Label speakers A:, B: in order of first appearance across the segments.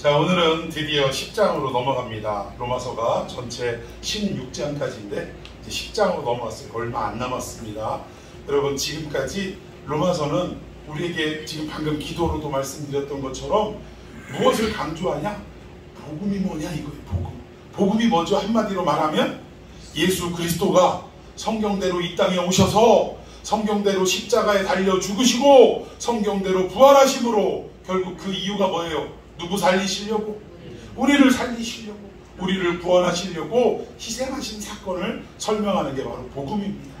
A: 자, 오늘은 드디어 10장으로 넘어갑니다. 로마서가 전체 16장까지인데 이제 10장으로 넘어갔어요. 얼마 안 남았습니다. 여러분, 지금까지 로마서는 우리에게 지금 방금 기도로도 말씀드렸던 것처럼 무엇을 강조하냐? 복음이 뭐냐 이거예요. 복음이 뭐죠? 한마디로 말하면 예수 그리스도가 성경대로 이 땅에 오셔서 성경대로 십자가에 달려 죽으시고 성경대로 부활하심으로 결국 그 이유가 뭐예요? 누구 살리시려고? 우리를 살리시려고, 우리를 구원하시려고 희생하신 사건을 설명하는 게 바로 복음입니다.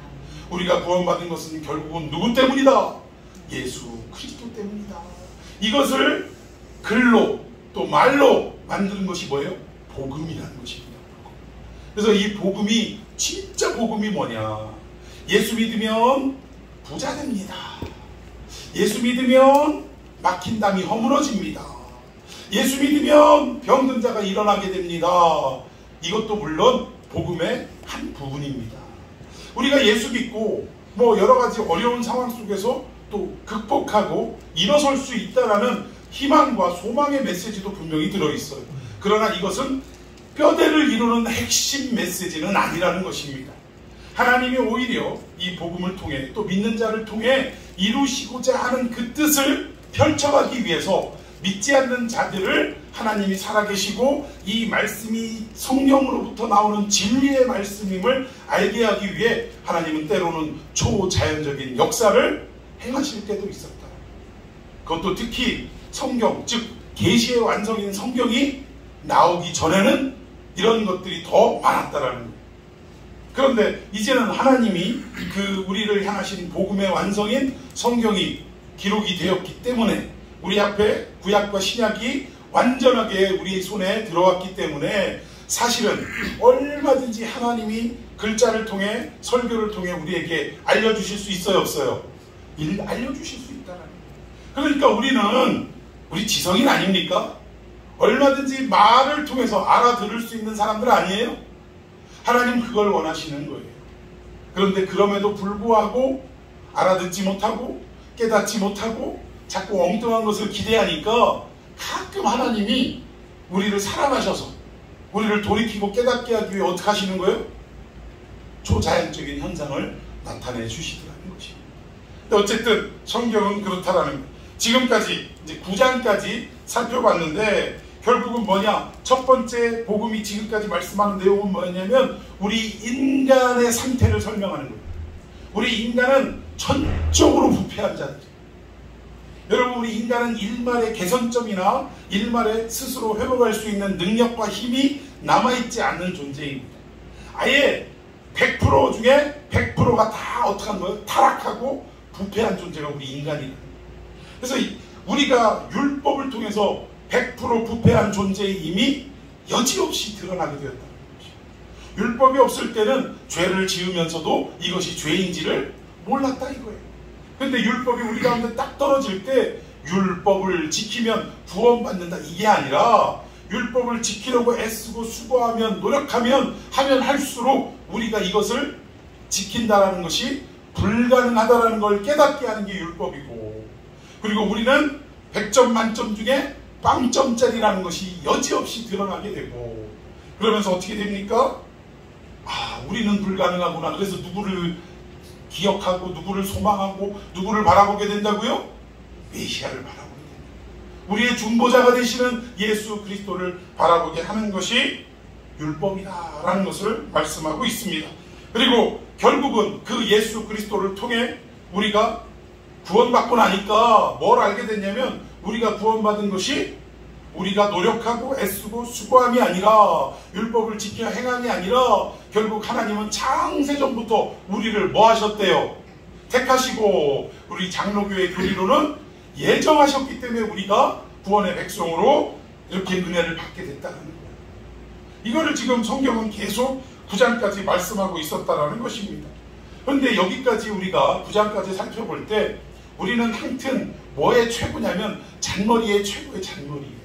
A: 우리가 구원받은 것은 결국은 누구 때문이다? 예수 그리스도 때문이다. 이것을 글로 또 말로 만드는 것이 뭐예요? 복음이라는 것입니다. 그래서 이 복음이, 진짜 복음이 뭐냐? 예수 믿으면 부자 됩니다. 예수 믿으면 막힌 담이 허물어집니다. 예수 믿으면 병든 자가 일어나게 됩니다. 이것도 물론 복음의 한 부분입니다. 우리가 예수 믿고 뭐 여러 가지 어려운 상황 속에서 또 극복하고 일어설 수 있다라는 희망과 소망의 메시지도 분명히 들어있어요. 그러나 이것은 뼈대를 이루는 핵심 메시지는 아니라는 것입니다. 하나님이 오히려 이 복음을 통해 또 믿는 자를 통해 이루시고자 하는 그 뜻을 펼쳐가기 위해서 믿지 않는 자들을 하나님이 살아계시고 이 말씀이 성령으로부터 나오는 진리의 말씀임을 알게 하기 위해 하나님은 때로는 초자연적인 역사를 행하실 때도 있었다. 그것도 특히 성경, 즉 계시의 완성인 성경이 나오기 전에는 이런 것들이 더 많았다라는 거예요. 그런데 이제는 하나님이 그 우리를 향하신 복음의 완성인 성경이 기록이 되었기 때문에 우리 앞에 구약과 신약이 완전하게 우리의 손에 들어왔기 때문에 사실은 얼마든지 하나님이 글자를 통해 설교를 통해 우리에게 알려주실 수 있어요, 없어요? 알려주실 수 있다는 거예요. 그러니까 우리 지성인 아닙니까? 얼마든지 말을 통해서 알아들을 수 있는 사람들 아니에요? 하나님 그걸 원하시는 거예요. 그런데 그럼에도 불구하고 알아듣지 못하고 깨닫지 못하고 자꾸 엉뚱한 것을 기대하니까 가끔 하나님이 우리를 사랑하셔서 우리를 돌이키고 깨닫게 하기 위해 어떻게 하시는 거예요? 초자연적인 현상을 나타내 주시더라는 것입니다. 어쨌든 성경은 그렇다라는 거예요. 지금까지 이제 9장까지 살펴봤는데 결국은 뭐냐? 첫 번째 복음이 지금까지 말씀하는 내용은 뭐냐면 우리 인간의 상태를 설명하는 거예요. 우리 인간은 전적으로 부패한 자들. 여러분, 우리 인간은 일말의 개선점이나 일말의 스스로 회복할 수 있는 능력과 힘이 남아있지 않는 존재입니다. 아예 100% 중에 100%가 다 어떻게 한 거예요? 타락하고 부패한 존재가 우리 인간이에요. 그래서 우리가 율법을 통해서 100% 부패한 존재의 힘이 여지없이 드러나게 되었다는 것이죠. 율법이 없을 때는 죄를 지으면서도 이것이 죄인지를 몰랐다 이거예요. 근데 율법이 우리 가운데 딱 떨어질 때 율법을 지키면 구원받는다 이게 아니라 율법을 지키려고 애쓰고 수고하면 노력하면 하면 할수록 우리가 이것을 지킨다라는 것이 불가능하다라는 걸 깨닫게 하는 게 율법이고, 그리고 우리는 100점 만점 중에 0점짜리라는 것이 여지없이 드러나게 되고, 그러면서 어떻게 됩니까? 우리는 불가능하구나. 그래서 누구를 기억하고 누구를 소망하고 누구를 바라보게 된다고요? 메시아를 바라보게 됩니다. 우리의 중보자가 되시는 예수 그리스도를 바라보게 하는 것이 율법이다라는 것을 말씀하고 있습니다. 그리고 결국은 그 예수 그리스도를 통해 우리가 구원받고 나니까 뭘 알게 됐냐면 우리가 구원받은 것이 우리가 노력하고 애쓰고 수고함이 아니라 율법을 지켜 행함이 아니라 결국 하나님은 창세전부터 우리를 뭐 하셨대요? 택하시고 우리 장로교회 교리로는 예정하셨기 때문에 우리가 구원의 백성으로 이렇게 은혜를 받게 됐다는 거예요. 이거를 지금 성경은 계속 9장까지 말씀하고 있었다는 것입니다. 그런데 여기까지 우리가 9장까지 살펴볼 때 우리는 하여튼 뭐의 최고냐면 잔머리의 최고의 잔머리예요.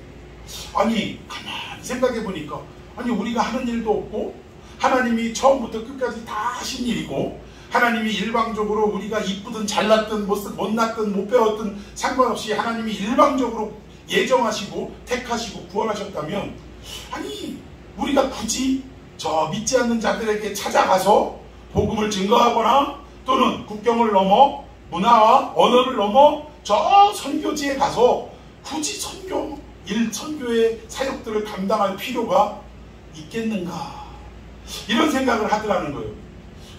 A: 아니 가만히 생각해 보니까 아니 우리가 하는 일도 없고 하나님이 처음부터 끝까지 다 하신 일이고 하나님이 일방적으로 우리가 이쁘든 잘났든 못났든 못 배웠든 상관없이 하나님이 일방적으로 예정하시고 택하시고 구원하셨다면, 아니 우리가 굳이 저 믿지 않는 자들에게 찾아가서 복음을 증거하거나 또는 국경을 넘어 문화와 언어를 넘어 저 선교지에 가서 굳이 선교의 사역들을 감당할 필요가 있겠는가, 이런 생각을 하더라는 거예요.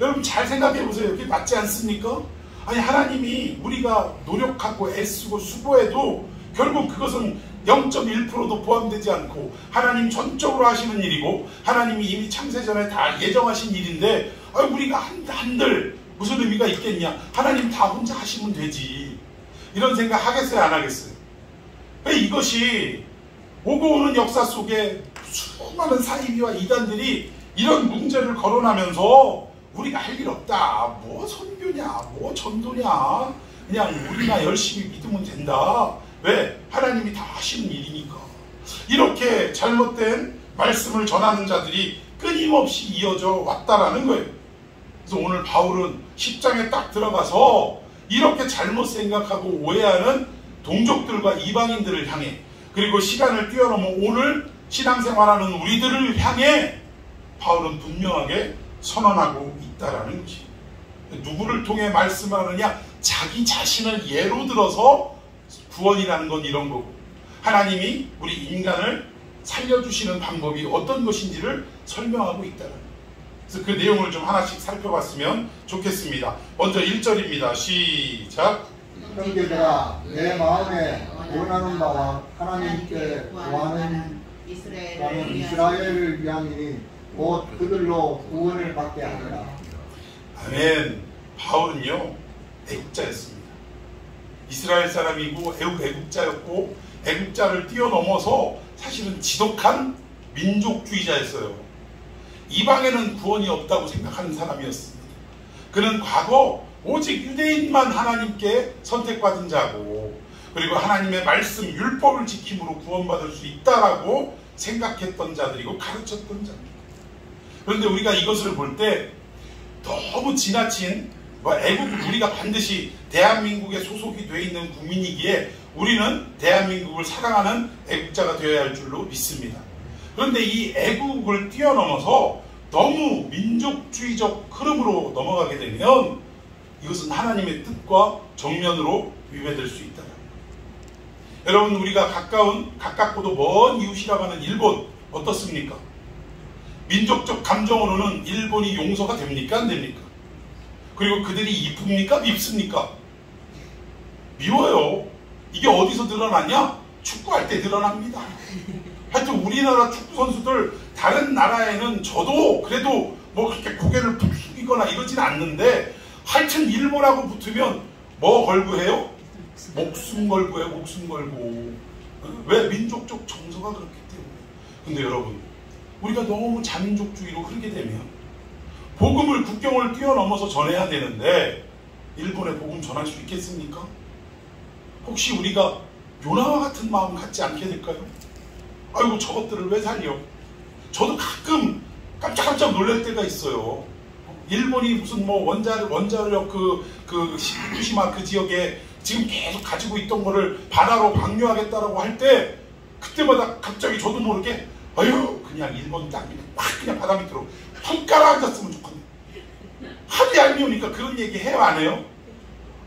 A: 여러분 잘 생각해 보세요. 이게 맞지 않습니까? 아니 하나님이 우리가 노력하고 애쓰고 수고해도 결국 그것은 0.1%도 포함되지 않고 하나님 전적으로 하시는 일이고 하나님이 이미 창세전에 다 예정하신 일인데, 우리가 한들 무슨 의미가 있겠냐, 하나님 다 혼자 하시면 되지, 이런 생각 하겠어요 안 하겠어요? 이것이 오고 오는 역사 속에 수많은 사이비와 이단들이 이런 문제를 거론하면서 우리가 할 일 없다, 뭐 선교냐 뭐 전도냐, 그냥 우리가 열심히 믿으면 된다, 왜? 하나님이 다 하시는 일이니까. 이렇게 잘못된 말씀을 전하는 자들이 끊임없이 이어져 왔다라는 거예요. 그래서 오늘 바울은 10장에 딱 들어가서 이렇게 잘못 생각하고 오해하는 동족들과 이방인들을 향해, 그리고 시간을 뛰어넘어 오늘 신앙생활하는 우리들을 향해 바울은 분명하게 선언하고 있다라는 것이, 누구를 통해 말씀하느냐, 자기 자신을 예로 들어서 구원이라는 건 이런 거고, 하나님이 우리 인간을 살려주시는 방법이 어떤 것인지를 설명하고 있다는 거예요. 그래서 그 내용을 좀 하나씩 살펴봤으면 좋겠습니다. 먼저 1절입니다. 시작.
B: 형제들아, 내 마음에 원하는 바와 하나님께 구하는 이스라엘을 위함이니 곧 그들로 구원을 받게 하리라.
A: 아멘. 바울은요 애국자였습니다. 이스라엘 사람이고 애국자였고, 애국자를 뛰어넘어서 사실은 지독한 민족주의자였어요. 이방에는 구원이 없다고 생각하는 사람이었습니다. 그는 과거 오직 유대인만 하나님께 선택받은 자고, 그리고 하나님의 말씀 율법을 지킴으로 구원받을 수 있다라고 생각했던 자들이고 가르쳤던 자입니다. 그런데 우리가 이것을 볼 때 너무 지나친 애국, 우리가 반드시 대한민국에 소속이 되어 있는 국민이기에 우리는 대한민국을 사랑하는 애국자가 되어야 할 줄로 믿습니다. 그런데 이 애국을 뛰어넘어서 너무 민족주의적 흐름으로 넘어가게 되면 이것은 하나님의 뜻과 정면으로 위배될 수 있다. 여러분, 우리가 가깝고도 먼 이웃이라고 하는 일본 어떻습니까? 민족적 감정으로는 일본이 용서가 됩니까? 안 됩니까? 그리고 그들이 이쁩니까? 밉습니까? 미워요. 이게 어디서 드러나냐? 축구할 때 드러납니다. 하여튼 우리나라 축구 선수들 다른 나라에는 저도 그래도 뭐 그렇게 고개를 푹 숙이거나 이러진 않는데, 하여튼 일본하고 붙으면 뭐 걸고 해요? 목숨 걸고 해요. 목숨 걸고. 왜? 민족적 정서가 그렇기 때문에. 근데 여러분, 우리가 너무 자민족주의로 흐르게 되면 복음을 국경을 뛰어넘어서 전해야 되는데 일본에 복음 전할 수 있겠습니까? 혹시 우리가 요나와 같은 마음 갖지 않게 될까요? 아이고 저것들을 왜 살려? 저도 가끔 깜짝깜짝 놀랄 때가 있어요. 일본이 무슨 뭐 원자력 그 후쿠시마 그 지역에 지금 계속 가지고 있던 거를 바다로 방류하겠다라고 할 때 그때마다 갑자기 저도 모르게 아유 그냥 일본 땅이 막 그냥 바다 밑으로 푹 깔아앉았으면 좋겠네. 하도 얄미우니까 그런 얘기 해요 안 해요?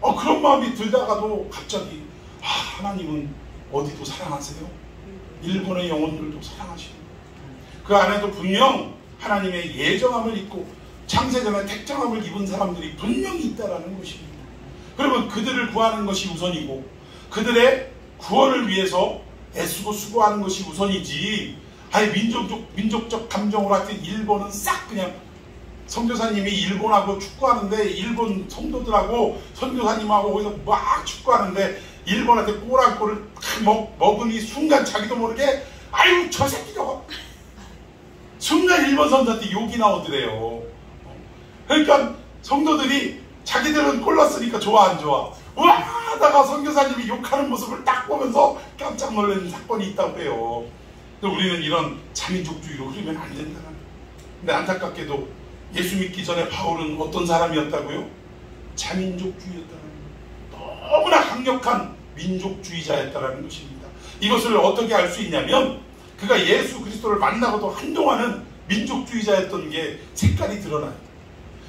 A: 그런 마음이 들다가도 갑자기 하나님은 어디도 사랑하세요? 일본의 영혼들도 사랑하시고 그 안에도 분명 하나님의 예정함을 입고 창세전에 택정함을 입은 사람들이 분명히 있다라는 것입니다. 그러면 그들을 구하는 것이 우선이고 그들의 구원을 위해서 애쓰고 수고하는 것이 우선이지, 아예 민족적 감정으로 하여튼 일본은 싹 그냥, 선교사님이 일본하고 축구하는데 일본 성도들하고 선교사님하고 거기서 막 축구하는데 일본한테 꼬랑골을 먹으니 순간 자기도 모르게 아유 저 새끼 저거, 순간 일본 선수한테 욕이 나오더래요. 그러니까 성도들이 자기들은 골 넣었으니까 좋아 안 좋아? 와 하다가 선교사님이 욕하는 모습을 딱 보면서 깜짝 놀라는 사건이 있다고 해요. 우리는 이런 자민족주의로 흐르면 안 된다는 거예요. 근데 안타깝게도 예수 믿기 전에 바울은 어떤 사람이었다고요? 자민족주의였다는 거예요. 너무나 강력한 민족주의자였다는 것입니다. 이것을 어떻게 알 수 있냐면 그가 예수 그리스도를 만나고도 한동안은 민족주의자였던 게 색깔이 드러나요.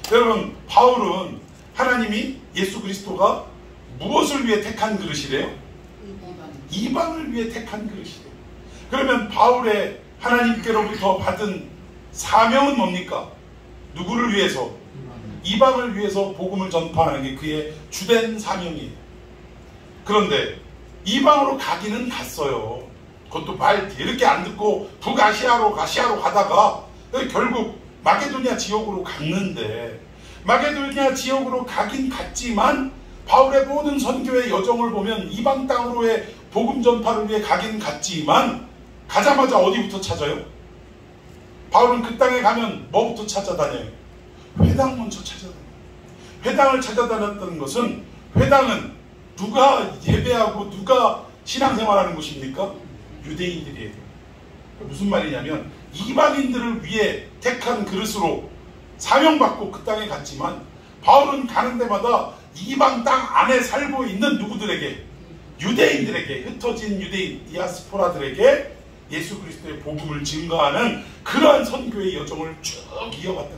A: 여러분, 바울은 하나님이 예수 그리스도가 무엇을 위해 택한 그릇이래요? 이방을 위해 택한 그릇이래요. 그러면 바울의 하나님께로부터 받은 사명은 뭡니까? 누구를 위해서? 이방을 위해서 복음을 전파하는 게 그의 주된 사명이에요. 그런데 이방으로 가기는 갔어요. 그것도 말 이렇게 안 듣고 북아시아로 가다가 결국 마게도니아 지역으로 갔는데, 마게도니아 지역으로 가긴 갔지만 바울의 모든 선교의 여정을 보면 이방 땅으로의 복음 전파를 위해 가긴 갔지만 가자마자 어디부터 찾아요? 바울은 그 땅에 가면 뭐부터 찾아다녀요? 회당 먼저 찾아다녀요. 회당을 찾아다녔던 것은, 회당은 누가 예배하고 누가 신앙생활하는 곳입니까? 유대인들이에요. 무슨 말이냐면 이방인들을 위해 택한 그릇으로 사명받고 그 땅에 갔지만 바울은 가는 데마다 이방 땅 안에 살고 있는 누구들에게? 유대인들에게, 흩어진 유대인 디아스포라들에게 예수 그리스도의 복음을 증거하는 그러한 선교의 여정을 쭉 이어갔다.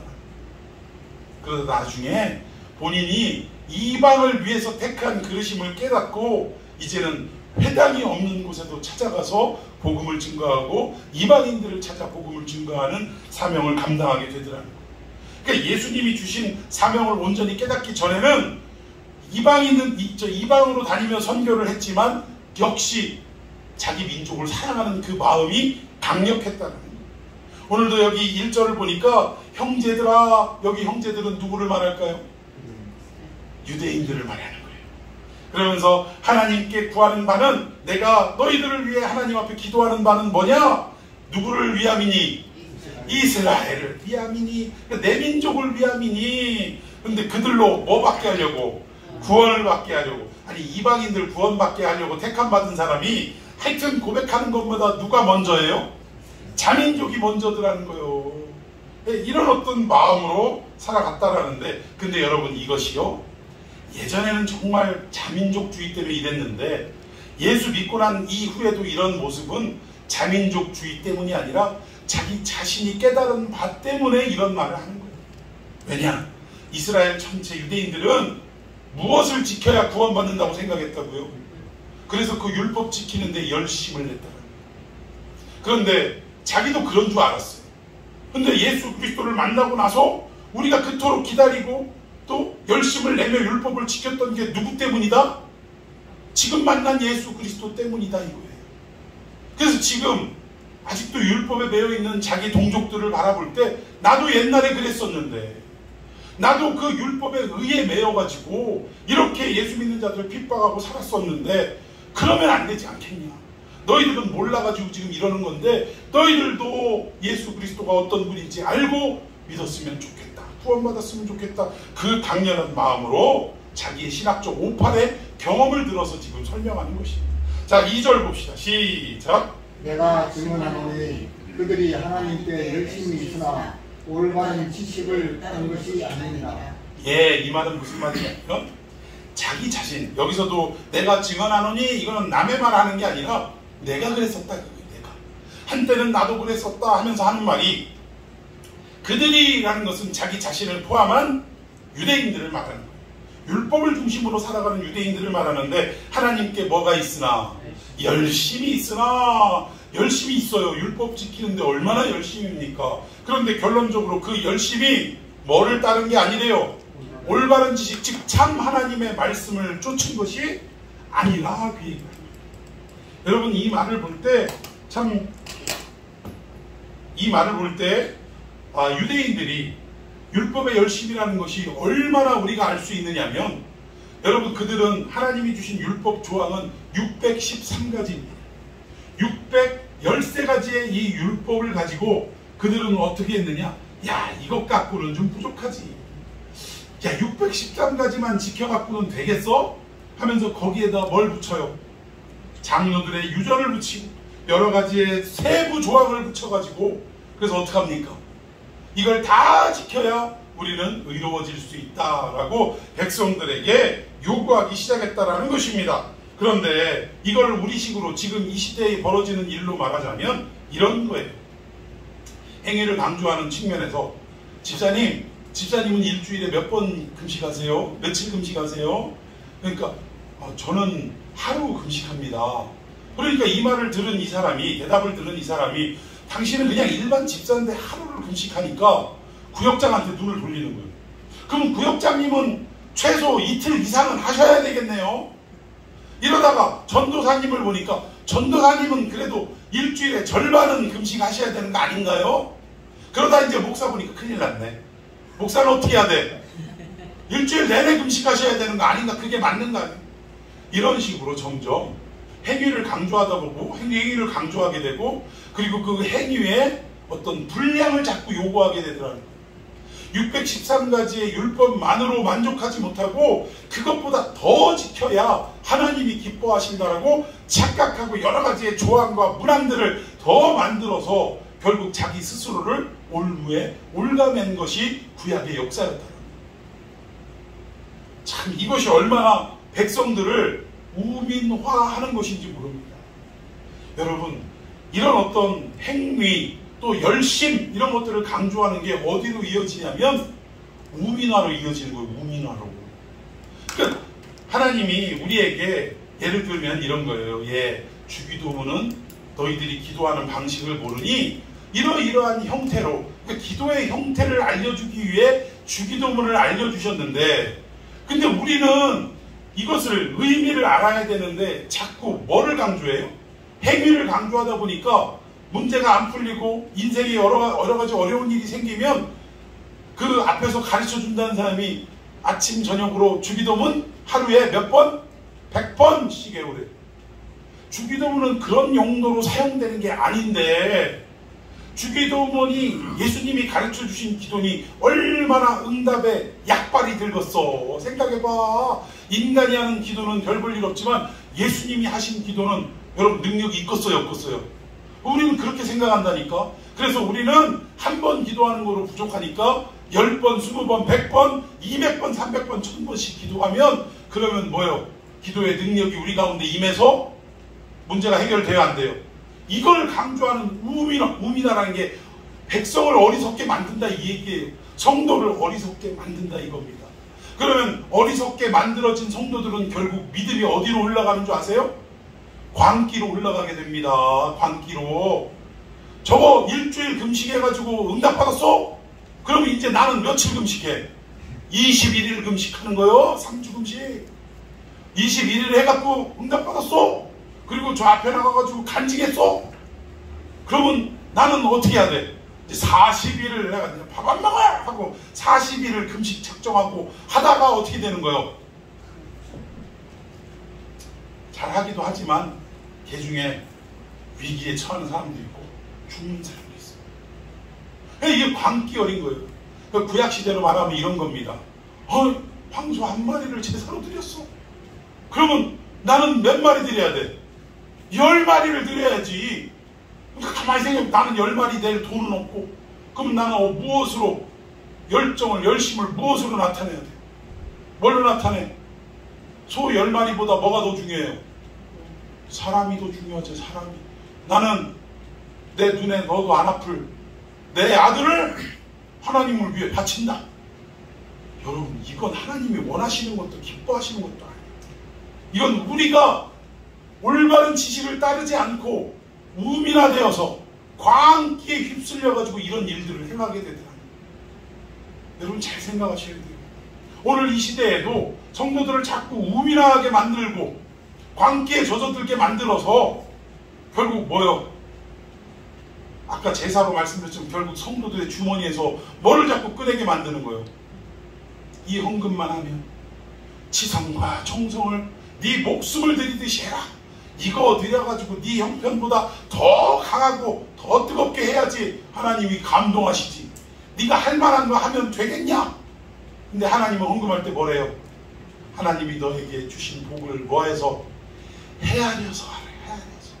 A: 그러다 나중에 본인이 이방을 위해서 택한 그릇임을 깨닫고 이제는 회당이 없는 곳에도 찾아가서 복음을 증거하고 이방인들을 찾아 복음을 증거하는 사명을 감당하게 되더라는 거예요. 그러니까 예수님이 주신 사명을 온전히 깨닫기 전에는 이방으로 다니며 선교를 했지만 역시 자기 민족을 사랑하는 그 마음이 강력했다는 거예요. 오늘도 여기 1절을 보니까 형제들아, 여기 형제들은 누구를 말할까요? 유대인들을 말하는 거예요. 그러면서 하나님께 구하는 바는, 내가 너희들을 위해 하나님 앞에 기도하는 바는 뭐냐? 누구를 위함이니? 이스라엘을 위함이니, 내 민족을 위함이니. 근데 그들로 뭐 받게 하려고? 구원을 받게 하려고. 아니, 이방인들 구원받게 하려고 택함받은 사람이 하여튼 고백하는 것보다 누가 먼저예요? 자민족이 먼저더라는 거예요. 이런 어떤 마음으로 살아갔다라는데, 근데 여러분, 이것이요, 예전에는 정말 자민족주의 때문에 이랬는데 예수 믿고 난 이후에도 이런 모습은 자민족주의 때문이 아니라 자기 자신이 깨달은 바 때문에 이런 말을 하는 거예요. 왜냐? 이스라엘 전체 유대인들은 무엇을 지켜야 구원받는다고 생각했다고요? 그래서 그 율법 지키는데 열심을 냈다. 그런데 자기도 그런 줄 알았어요. 근데 예수 그리스도를 만나고 나서 우리가 그토록 기다리고 또 열심을 내며 율법을 지켰던 게 누구 때문이다? 지금 만난 예수 그리스도 때문이다 이거예요. 그래서 지금 아직도 율법에 매여있는 자기 동족들을 바라볼 때, 나도 옛날에 그랬었는데, 나도 그 율법에 의해 매여가지고 이렇게 예수 믿는 자들을 핍박하고 살았었는데 그러면 안 되지 않겠냐? 너희들은 몰라가지고 지금 이러는 건데 너희들도 예수 그리스도가 어떤 분인지 알고 믿었으면 좋겠다, 구원받았으면 좋겠다, 그 강렬한 마음으로 자기의 신학적 오판의 경험을 들어서 지금 설명하는 것입니다. 자, 2절 봅시다. 시작.
B: 내가 증언하노니 그들이 하나님께 열심히 있으나 올바른 지식을 한 것이 아니니라.
A: 예, 이 말은 무슨 말이냐면 자기 자신, 여기서도 내가 증언하노니 이거는 남의 말 하는 게 아니라 내가 그랬었다. 내가 한때는 나도 그랬었다 하면서 하는 말이, 그들이라는 것은 자기 자신을 포함한 유대인들을 말하는 거예요. 율법을 중심으로 살아가는 유대인들을 말하는데, 하나님께 뭐가 있으나? 열심히 있으나. 열심히 있어요. 율법 지키는데 얼마나 열심입니까? 그런데 결론적으로 그 열심이 뭐를 따른 게 아니래요. 올바른 지식, 즉 참 하나님의 말씀을 쫓은 것이 아니라. 그 얘기예요. 여러분, 이 말을 볼 때 참, 이 말을 볼 때 유대인들이 율법의 열심이라는 것이 얼마나 우리가 알 수 있느냐면, 여러분, 그들은 하나님이 주신 율법 조항은 613가지입니다. 613가지의 이 율법을 가지고 그들은 어떻게 했느냐? 야, 이것 갖고는 좀 부족하지. 야, 613가지만 지켜갖고는 되겠어? 하면서 거기에다 뭘 붙여요? 장로들의 유전을 붙이고 여러 가지의 세부 조항을 붙여가지고, 그래서 어떡합니까? 이걸 다 지켜야 우리는 의로워질 수 있다라고 백성들에게 요구하기 시작했다라는 것입니다. 그런데 이걸 우리식으로 지금 이 시대에 벌어지는 일로 말하자면 이런 거예요. 행위를 강조하는 측면에서 집사님은 일주일에 몇 번 금식하세요? 며칠 금식하세요? 그러니까 저는 하루 금식합니다. 그러니까 이 말을 들은 이 사람이, 대답을 들은 이 사람이, 당신은 그냥 일반 집사인데 하루를 금식하니까 구역장한테 눈을 돌리는 거예요. 그럼 구역장님은 최소 이틀 이상은 하셔야 되겠네요. 이러다가 전도사님을 보니까 전도사님은 그래도 일주일에 절반은 금식하셔야 되는 거 아닌가요? 그러다 이제 목사 보니까 큰일 났네. 목사는 어떻게 해야 돼? 일주일 내내 금식하셔야 되는 거 아닌가? 그게 맞는가? 이런 식으로 점점 행위를 강조하다 보고 행위를 강조하게 되고, 그리고 그 행위에 어떤 분량을 자꾸 요구하게 되더라는 거예요. 613가지의 율법만으로 만족하지 못하고 그것보다 더 지켜야 하나님이 기뻐하신다라고 착각하고 여러 가지의 조항과 문항들을 더 만들어서 결국 자기 스스로를 올무에 올가맨 것이 구약의 역사였다. 참 이것이 얼마나 백성들을 우민화하는 것인지 모릅니다. 여러분, 이런 어떤 행위 또 열심 이런 것들을 강조하는 게 어디로 이어지냐면 우민화로 이어지는 거예요. 우민화로. 그러니까 하나님이 우리에게 예를 들면 이런 거예요. 주기도문은 너희들이 기도하는 방식을 모르니 이러이러한 형태로, 그러니까 기도의 형태를 알려주기 위해 주기도문을 알려주셨는데, 근데 우리는 이것을 의미를 알아야 되는데 자꾸 뭐를 강조해요? 행위를 강조하다 보니까 문제가 안 풀리고 인생에 여러 가지 어려운 일이 생기면 그 앞에서 가르쳐 준다는 사람이 아침 저녁으로 주기도문 하루에 몇 번? 100번씩 외우래. 주기도문은 그런 용도로 사용되는 게 아닌데, 주기도문이 예수님이 가르쳐 주신 기도니 얼마나 응답에 약발이 들겠어. 생각해봐. 인간이 하는 기도는 별 볼 일 없지만 예수님이 하신 기도는 여러분 능력이 있겠어요, 없겠어요? 우리는 그렇게 생각한다니까. 그래서 우리는 한 번 기도하는 거로 부족하니까 10번, 20번, 100번, 200번, 300번, 1000번씩 기도하면, 그러면 뭐예요? 기도의 능력이 우리 가운데 임해서 문제가 해결돼야 안 돼요. 이걸 강조하는 우미나라는 게 백성을 어리석게 만든다 이 얘기예요. 성도를 어리석게 만든다 이겁니다. 그러면 어리석게 만들어진 성도들은 결국 믿음이 어디로 올라가는 줄 아세요? 광기로 올라가게 됩니다. 광기로. 저거 일주일 금식해가지고 응답받았어? 그러면 이제 나는 며칠 금식해? 21일 금식하는 거요. 3주 금식. 21일 해갖고 응답받았어? 그리고 저 앞에 나가가지고 간직했어? 그러면 나는 어떻게 해야 돼? 이제 40일을 내가 밥 안 먹어! 하고 40일을 금식 작정하고 하다가 어떻게 되는 거예요? 잘하기도 하지만 개 중에 위기에 처하는 사람도 있고 죽는 사람도 있어요. 이게 광기 어린 거예요. 구약시대로 말하면 이런 겁니다. 황소 한 마리를 제사로 드렸어. 그러면 나는 몇 마리 드려야 돼? 10마리를 드려야지. 그러니까 가만히 생각해보면 나는 10마리 낼 돈은 없고, 그럼 나는 무엇으로 열정을, 열심을 무엇으로 나타내야 돼? 뭘로 나타내? 소 10마리보다 뭐가 더 중요해요? 사람이 더 중요하죠. 사람이. 나는 내 눈에 너도 안 아플 내 아들을 하나님을 위해 바친다. 여러분, 이건 하나님이 원하시는 것도 기뻐하시는 것도 아니에요. 이건 우리가 올바른 지식을 따르지 않고 우민화되어서 광기에 휩쓸려가지고 이런 일들을 행하게 되더라고요. 여러분 잘 생각하셔야 돼요. 오늘 이 시대에도 성도들을 자꾸 우민화하게 만들고 광기에 젖어들게 만들어서 결국 뭐요? 아까 제사로 말씀드렸지만 결국 성도들의 주머니에서 뭐를 자꾸 꺼내게 만드는 거예요. 이 헌금만 하면 지성과 정성을 네 목숨을 드리듯이 해라. 이거 드려가지고 네 형편보다 더 강하고 더 뜨겁게 해야지 하나님이 감동하시지. 네가 할 만한 거 하면 되겠냐? 근데 하나님은 헌금할 때 뭐래요? 하나님이 너에게 주신 복을 뭐해서? 헤아려서 하래. 헤아려서.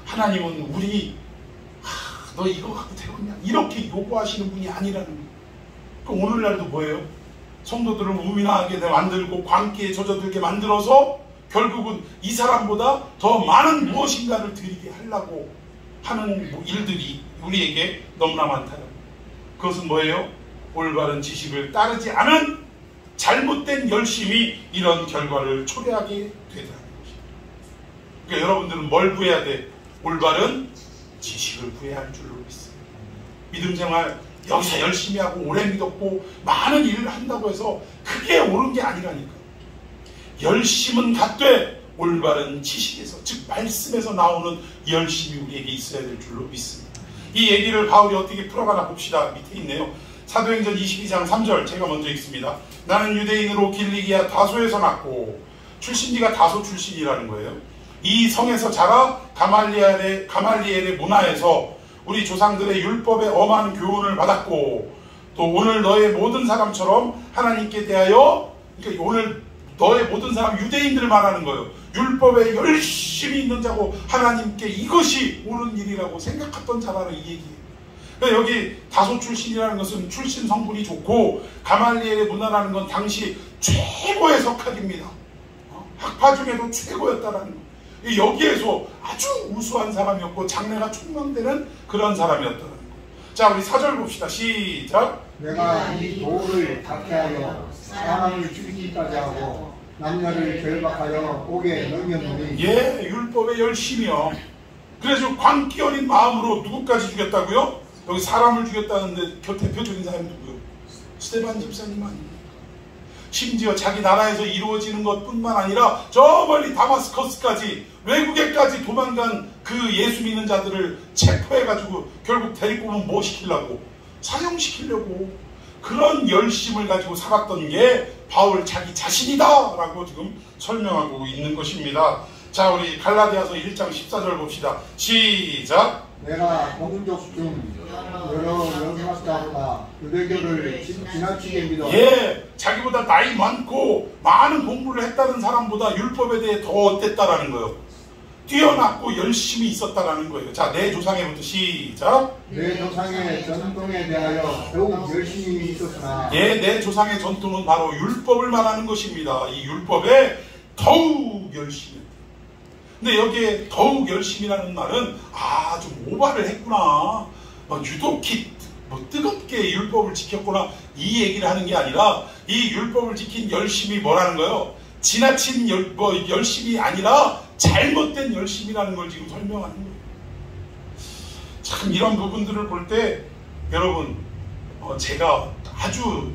A: 하나님은 우리 너 이거 갖고 되겠냐? 이렇게 요구하시는 분이 아니라는 거예요. 그럼 오늘날도 뭐예요? 성도들을 우민하게 만들고 광기에 젖어들게 만들어서 결국은 이 사람보다 더 많은 무엇인가를 드리게 하려고 하는 일들이 우리에게 너무나 많다는 거예요. 그것은 뭐예요? 올바른 지식을 따르지 않은 잘못된 열심이 이런 결과를 초래하게 되더라는 것입니다. 그러니까 여러분들은 뭘 구해야 돼? 올바른 지식을 구해야 할 줄로 믿습니다. 믿음 생활 여기서 열심히 하고 오래 믿었고 많은 일을 한다고 해서 그게 옳은 게 아니라니까. 열심은 갖되 올바른 지식에서, 즉 말씀에서 나오는 열심이 우리에게 있어야 될 줄로 믿습니다. 이 얘기를 바울이 어떻게 풀어가나 봅시다. 밑에 있네요. 사도행전 22장 3절 제가 먼저 읽습니다. 나는 유대인으로 길리기아 다소에서 났고, 출신지가 다소 출신이라는 거예요. 이 성에서 자라 가말리엘의 문화에서 우리 조상들의 율법에 엄한 교훈을 받았고, 또 오늘 너의 모든 사람처럼 하나님께 대하여, 그러니까 오늘 너의 모든 사람 유대인들을 말하는 거예요. 율법에 열심히 있는 자고 하나님께 이것이 옳은 일이라고 생각했던 자라는 이 얘기예요. 그러니까 여기 다소 출신이라는 것은 출신 성분이 좋고, 가말리엘의 문화라는 건 당시 최고의 석학입니다. 학파 중에도 최고였다라는 거. 여기에서 아주 우수한 사람이었고 장래가 촉망되는 그런 사람이었다는 거예요. 자, 우리 4절 봅시다. 시작.
B: 내가 이 도를 박해하여 사람을 죽이기까지 하고 남녀를 결박하여 옥에 넘겼노니.
A: 예, 율법에 열심이요. 그래서 광기 어린 마음으로 누구까지 죽였다고요? 여기 사람을 죽였다는데 대표적인 사람이 누구요? 스데반 집사님 아닙니까? 심지어 자기 나라에서 이루어지는 것뿐만 아니라 저 멀리 다마스커스까지, 외국에까지 도망간 그 예수 믿는 자들을 체포해가지고 결국 데리고 오면 뭐 시키려고? 사형시키려고. 그런 열심을 가지고 살았던 게 바울 자기 자신이다 라고 지금 설명하고 있는 것입니다. 자, 우리 갈라디아서 1장 14절 봅시다. 시작.
B: 내가 동족 중 여러 영학자보다 유대교를 지나치게 믿어.
A: 예, 자기보다 나이 많고 많은 공부를 했다는 사람보다 율법에 대해 더 어땠다라는 거예요. 뛰어났고 열심히 있었다라는 거예요. 자, 내 조상에부터 시작.
B: 내 조상의 전통에 대하여 더욱 열심히 있었으나.
A: 예, 내 조상의 전통은 바로 율법을 말하는 것입니다. 이 율법에 더욱 열심히. 근데 여기에 더욱 열심이라는 말은 좀 오바를 했구나, 유독히 뜨겁게 율법을 지켰구나, 이 얘기를 하는 게 아니라 이 율법을 지킨 열심이 뭐라는 거예요? 지나친 열심이 아니라 잘못된 열심이라는 걸 지금 설명하는 거예요. 참 이런 부분들을 볼 때 여러분, 제가 아주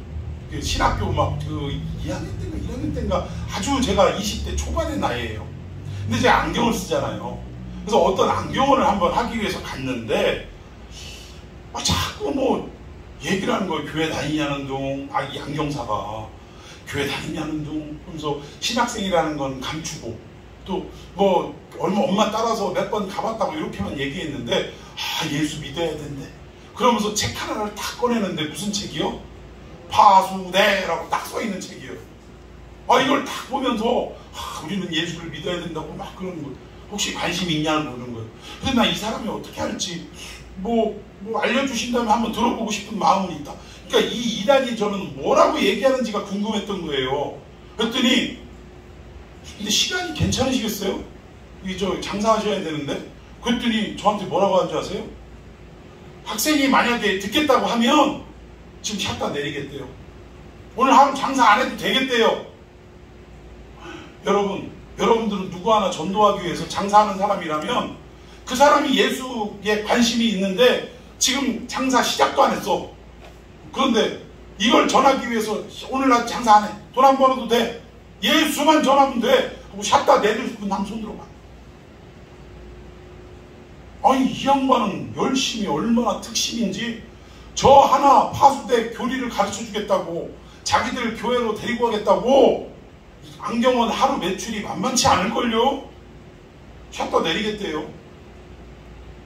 A: 신학교 막 2학년 때인가 1학년 때인가 아주 제가 20대 초반의 나이에요. 근데 제가 안경을 쓰잖아요. 그래서 어떤 안경을 한번 하기 위해서 갔는데 자꾸 얘기를 하는 거예요. 교회 다니냐는 둥, 이 안경사가 교회 다니냐는 둥, 그러면서 신학생이라는 건 감추고, 또 엄마 따라서 몇 번 가봤다고 이렇게만 얘기했는데, 예수 믿어야 된대. 그러면서 책 하나를 딱 꺼내는데 무슨 책이요? 파수대라고 딱 써있는 책이에요. 이걸 딱 보면서 우리는 예수를 믿어야 된다고 막 그러는 거예요. 혹시 관심 있냐는 보는 거예요. 근데 나 이 사람이 어떻게 할지 알려주신다면 한번 들어보고 싶은 마음은 있다. 그러니까 이 이단이 저는 뭐라고 얘기하는지가 궁금했던 거예요. 그랬더니, 근데 시간이 괜찮으시겠어요? 장사하셔야 되는데? 그랬더니 저한테 뭐라고 하는지 아세요? 학생이 만약에 듣겠다고 하면 지금 샷다 내리겠대요. 오늘 하루 장사 안 해도 되겠대요. 여러분들은 누구 하나 전도하기 위해서 장사하는 사람이라면 그 사람이 예수에 관심이 있는데 지금 장사 시작도 안 했어. 그런데 이걸 전하기 위해서 오늘 나 장사 안 해. 돈 안 벌어도 돼. 예수만 전하면 돼. 샷다 내릴 분 한 손 들어봐. 이 양반은 열심히 얼마나 특심인지, 저 하나 파수대 교리를 가르쳐 주겠다고, 자기들 교회로 데리고 가겠다고, 안경은 하루 매출이 만만치 않을걸요? 샷다 내리겠대요.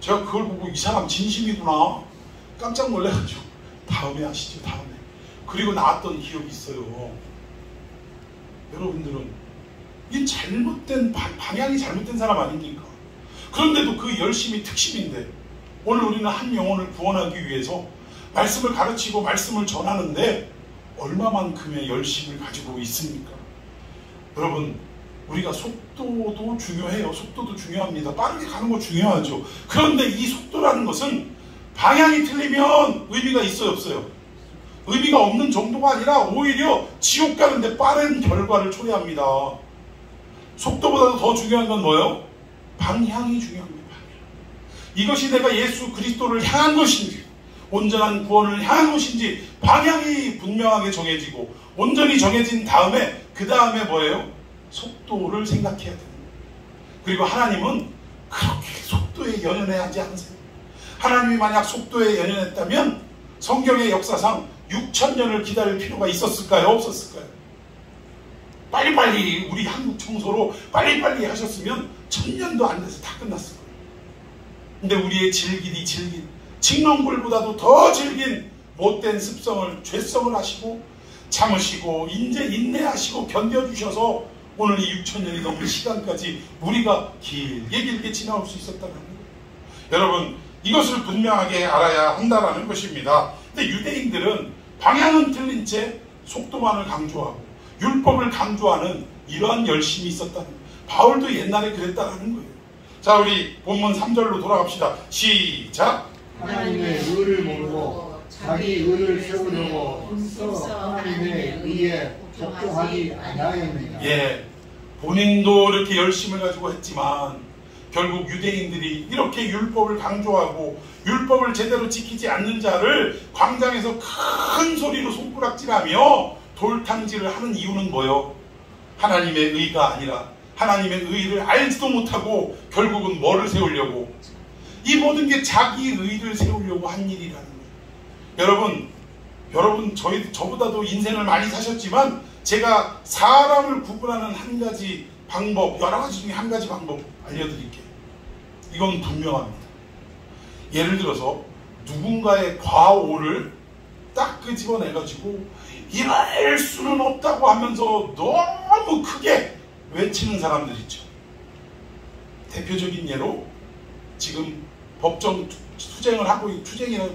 A: 제가 그걸 보고 이 사람 진심이구나 깜짝 놀라가지고, 다음에 하시죠, 다음에. 그리고 나왔던 기억이 있어요. 여러분들은 이 잘못된 방향이 잘못된 사람 아닙니까? 그런데도 그 열심이 특심인데, 오늘 우리는 한 영혼을 구원하기 위해서 말씀을 가르치고 말씀을 전하는데 얼마만큼의 열심을 가지고 있습니까? 여러분, 우리가 속도도 중요해요. 속도도 중요합니다. 빠르게 가는 거 중요하죠. 그런데 이 속도라는 것은 방향이 틀리면 의미가 있어요, 없어요? 의미가 없는 정도가 아니라 오히려 지옥 가는데 빠른 결과를 초래합니다. 속도보다도 더 중요한 건 뭐예요? 방향이 중요합니다. 이것이 내가 예수 그리스도를 향한 것인지, 온전한 구원을 향한 것인지 방향이 분명하게 정해지고 온전히 정해진 다음에 그 다음에 뭐예요? 속도를 생각해야 됩니다. 그리고 하나님은 그렇게 속도에 연연하지 않으세요. 하나님이 만약 속도에 연연했다면 성경의 역사상 6,000년을 기다릴 필요가 있었을까요? 없었을까요? 빨리빨리 우리 한국 청소로 빨리빨리 하셨으면 1000년도 안 돼서 다 끝났을 거예요. 근데 우리의 질긴 징렁불보다도 더 질긴 못된 습성을, 죄성을 하시고 참으시고 이제 인내하시고 견뎌주셔서 오늘 이 6,000년이 넘은 시간까지 우리가 길게 지나올 수 있었다는 거예요. 여러분, 이것을 분명하게 알아야 한다는 것입니다. 근데 유대인들은 방향은 틀린 채 속도만을 강조하고 율법을 강조하는 이러한 열심이 있었다는 거예요. 바울도 옛날에 그랬다는 거예요. 자, 우리 본문 3절로 돌아갑시다. 시작!
B: 하나님의 의를 모르고 자기 의를 세우려고 힘써 하나님의 의에 복종하지 아니하였느니라.
A: 예, 본인도 이렇게 열심을 가지고 했지만 결국 유대인들이 이렇게 율법을 강조하고 율법을 제대로 지키지 않는 자를 광장에서 큰 소리로 손가락질하며 돌탕질을 하는 이유는 뭐요? 하나님의 의가 아니라 하나님의 의를 알지도 못하고 결국은 뭐를 세우려고? 이 모든 게 자기 의를 세우려고 한 일이라는 거예요. 여러분 저보다도 인생을 많이 사셨지만 제가 사람을 구분하는 한 가지 방법, 여러 가지 중에 한 가지 방법 알려드릴게요. 이건 분명합니다. 예를 들어서 누군가의 과오를 딱 끄집어내가지고 이럴 수는 없다고 하면서 너무 크게 외치는 사람들 있죠. 대표적인 예로 지금 법정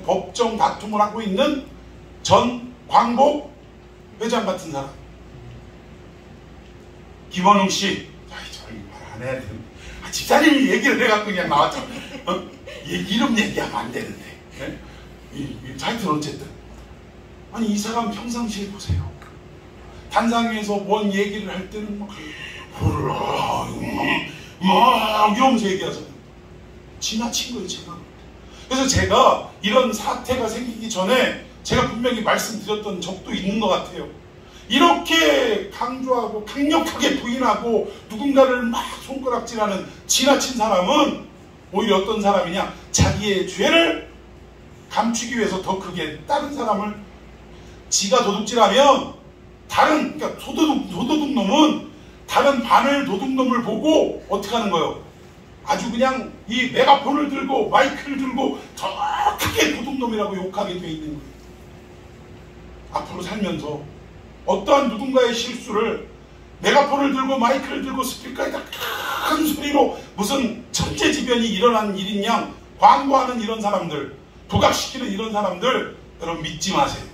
A: 법정 다툼을 하고 있는 전 광복 회장 같은 사람. 김원웅 씨. 저희 말 안 해야 되는데. 집사님이 얘기를 해갖고 그냥 나왔죠. 이름 얘기하면 안 되는데. 네? 하여튼 어쨌든. 아니, 이 사람 평상시에 보세요. 단상위에서 뭔 얘기를 할 때는 막 이러면서 얘기하잖아요. 지나친 거예요, 제가. 그래서 제가 이런 사태가 생기기 전에 제가 분명히 말씀드렸던 적도 있는 것 같아요. 이렇게 강조하고 강력하게 부인하고 누군가를 막 손가락질하는 지나친 사람은 오히려 어떤 사람이냐, 자기의 죄를 감추기 위해서 더 크게 다른 사람을, 지가 도둑질하면 그러니까 소도둑 놈은 다른 바늘 도둑놈을 보고 어떻게 하는 거예요? 아주 그냥 이 메가폰을 들고 마이크를 들고 더 크게 도둑놈이라고 욕하게 돼 있는 거예요. 앞으로 살면서 어떠한 누군가의 실수를 메가폰을 들고 마이크를 들고 스피커에다 큰 소리로 무슨 천재지변이 일어난 일인 양 광고하는 이런 사람들, 부각시키는 이런 사람들 여러분 믿지 마세요.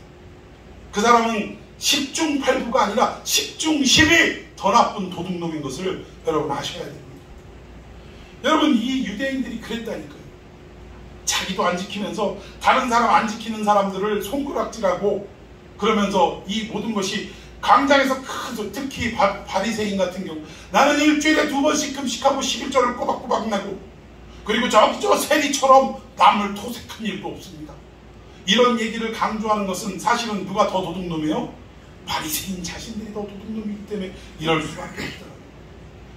A: 그 사람은 10중 8구가 아니라 10중 10이 더 나쁜 도둑놈인 것을 여러분 아셔야 됩니다. 여러분, 이 유대인들이 그랬다니까요. 자기도 안 지키면서 다른 사람 안 지키는 사람들을 손가락질하고 그러면서 이 모든 것이 광장에서 특히 바리새인 같은 경우 나는 일주일에 2번씩 금식하고 11절을 꼬박꼬박 내고 그리고 저 세리처럼 남을 토색한 일도 없습니다. 이런 얘기를 강조하는 것은 사실은 누가 더 도둑놈이에요? 바리새인 자신들이 더 도둑놈이기 때문에 이럴 수밖에 없다.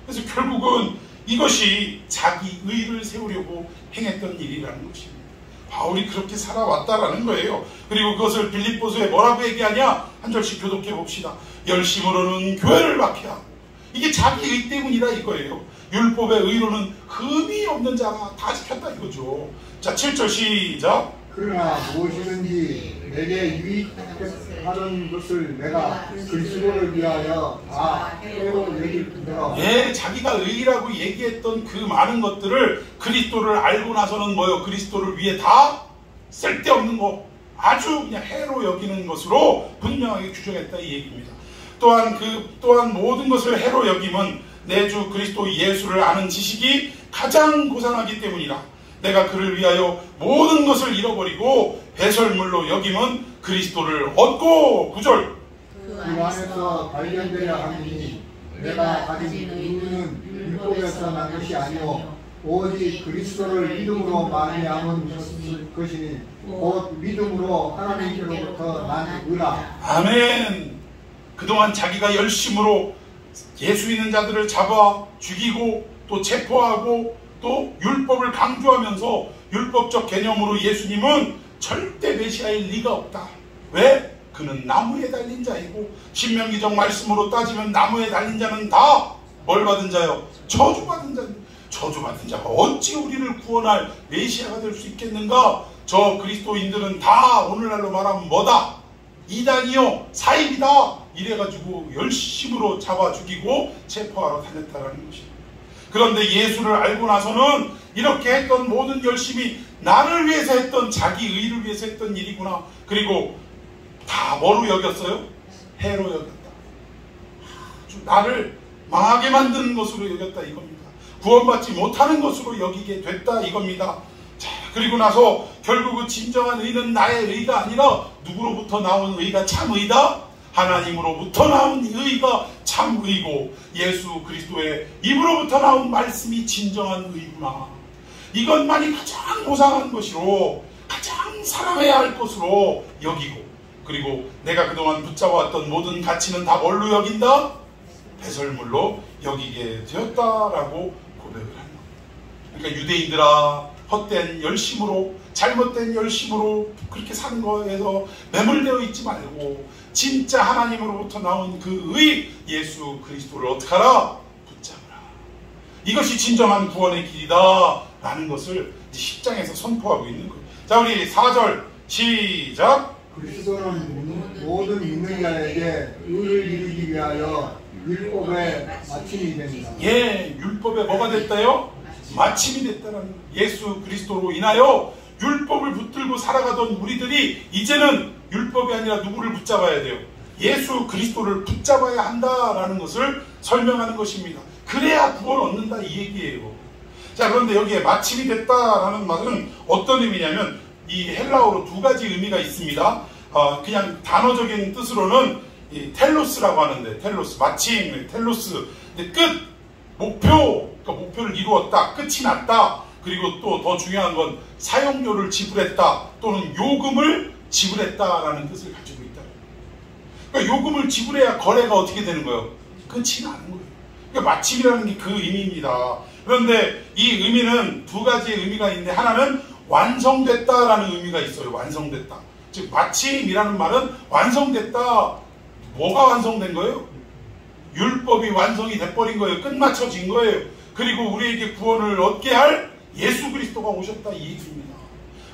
A: 그래서 결국은 이것이 자기 의를 세우려고 행했던 일이라는 것입니다. 바울이 그렇게 살아왔다라는 거예요. 그리고 그것을 빌립보서에 뭐라고 얘기하냐? 한 절씩 교독해 봅시다. 열심으로는 교회를 박해하고, 이게 자기 의 때문이라 이거예요. 율법의 의로는 흠이 없는 자가 다 지켰다 이거죠. 자, 7절 시작.
B: 그러나 무엇이든지 내게 유익하는 것을 내가 그리스도를 위하여 다 해로 여길 뿐더러.
A: 예, 자기가 의라고 얘기했던 그 많은 것들을 그리스도를 알고 나서는 뭐요? 그리스도를 위해 다 쓸데없는 거, 아주 그냥 해로 여기는 것으로 분명하게 규정했다 이 얘기입니다. 또한 모든 것을 해로 여김은 내 주 그리스도 예수를 아는 지식이 가장 고상하기 때문이라. 내가 그를 위하여 모든 것을 잃어버리고 배설물로 여김은 그리스도를 얻고. 9절.
B: 그 안에서 발견되려 하니 내가 가진 의는 율법에서 난 것이 아니요 오직 그리스도를 믿음으로 말미암은 것이니 곧 믿음으로 하나님께로부터 난 의라.
A: 아멘. 그동안 자기가 열심으로 예수 믿는 자들을 잡아 죽이고 또 체포하고 또 율법을 강조하면서 율법적 개념으로 예수님은 절대 메시아일 리가 없다. 왜? 그는 나무에 달린 자이고 신명기적 말씀으로 따지면 나무에 달린 자는 다 뭘 받은 자요? 저주받은 자. 저주받은 자가 어찌 우리를 구원할 메시아가 될 수 있겠는가? 저 그리스도인들은 다 오늘날로 말하면 뭐다? 이단이요 사입이다 이래가지고 열심으로 잡아 죽이고 체포하러 다녔다라는 것입니다. 그런데 예수를 알고 나서는 이렇게 했던 모든 열심이 나를 위해서 했던 자기 의를 위해서 했던 일이구나. 그리고 다 뭐로 여겼어요? 해로 여겼다. 나를 망하게 만드는 것으로 여겼다 이겁니다. 구원받지 못하는 것으로 여기게 됐다 이겁니다. 자, 그리고 나서 결국은 진정한 의는 나의 의가 아니라 누구로부터 나온 의가 참 의다? 하나님으로부터 나온 의가 참 의고 예수 그리스도의 입으로부터 나온 말씀이 진정한 의구나. 이것만이 가장 고상한 것이로 가장 사랑해야 할 것으로 여기고, 그리고 내가 그동안 붙잡아왔던 모든 가치는 다 뭘로 여긴다? 배설물로 여기게 되었다라고 고백을 합니다. 그러니까 유대인들아, 헛된 열심으로 잘못된 열심으로 그렇게 사는 거에서 매몰되어 있지 말고 진짜 하나님으로부터 나온 그 의 예수 그리스도를 어떻게 하라? 붙잡으라. 이것이 진정한 구원의 길이다 라는 것을 10장에서 선포하고 있는 거예요. 자, 우리 4절 시작.
B: 그리스도는 모든 믿는 자에게 의를 이루기 위하여 율법의 마침이 됩니다.
A: 예, 율법에 뭐가 됐다요? 마침이 됐다는 거예요. 예수 그리스도로 인하여 율법을 붙들고 살아가던 우리들이 이제는 율법이 아니라 누구를 붙잡아야 돼요? 예수 그리스도를 붙잡아야 한다라는 것을 설명하는 것입니다. 그래야 구원 얻는다 이 얘기예요. 자, 그런데 여기에 마침이 됐다라는 말은 어떤 의미냐면 이 헬라어로 두 가지 의미가 있습니다. 그냥 단어적인 뜻으로는 이 텔로스라고 하는데, 텔로스, 마침, 텔로스, 끝, 목표, 그러니까 목표를 이루었다, 끝이 났다. 그리고 또 더 중요한 건 사용료를 지불했다 또는 요금을 지불했다라는 뜻을 가지고 있다. 그러니까 요금을 지불해야 거래가 어떻게 되는 거예요? 끝이 나는 거예요. 그러니까 마침이라는 게 그 의미입니다. 그런데 이 의미는 두 가지의 의미가 있는데, 하나는 완성됐다라는 의미가 있어요. 완성됐다. 즉 마침이라는 말은 완성됐다. 뭐가 완성된 거예요? 율법이 완성이 돼버린 거예요. 끝마쳐진 거예요. 그리고 우리에게 구원을 얻게 할 예수 그리스도가 오셨다 이 얘기입니다.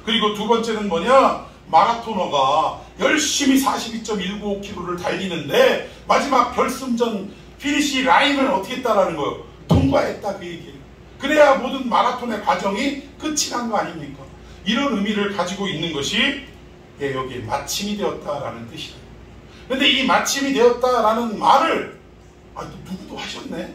A: 그리고 두 번째는 뭐냐? 마라토너가 열심히 42.195km를 달리는데 마지막 결승전 피니시 라인을 어떻게 했다라는 거예요? 통과했다 그 얘기예요. 그래야 모든 마라톤의 과정이 끝이 난 거 아닙니까? 이런 의미를 가지고 있는 것이 여기에 마침이 되었다라는 뜻이다. 그런데 이 마침이 되었다라는 말을 누구도 하셨네.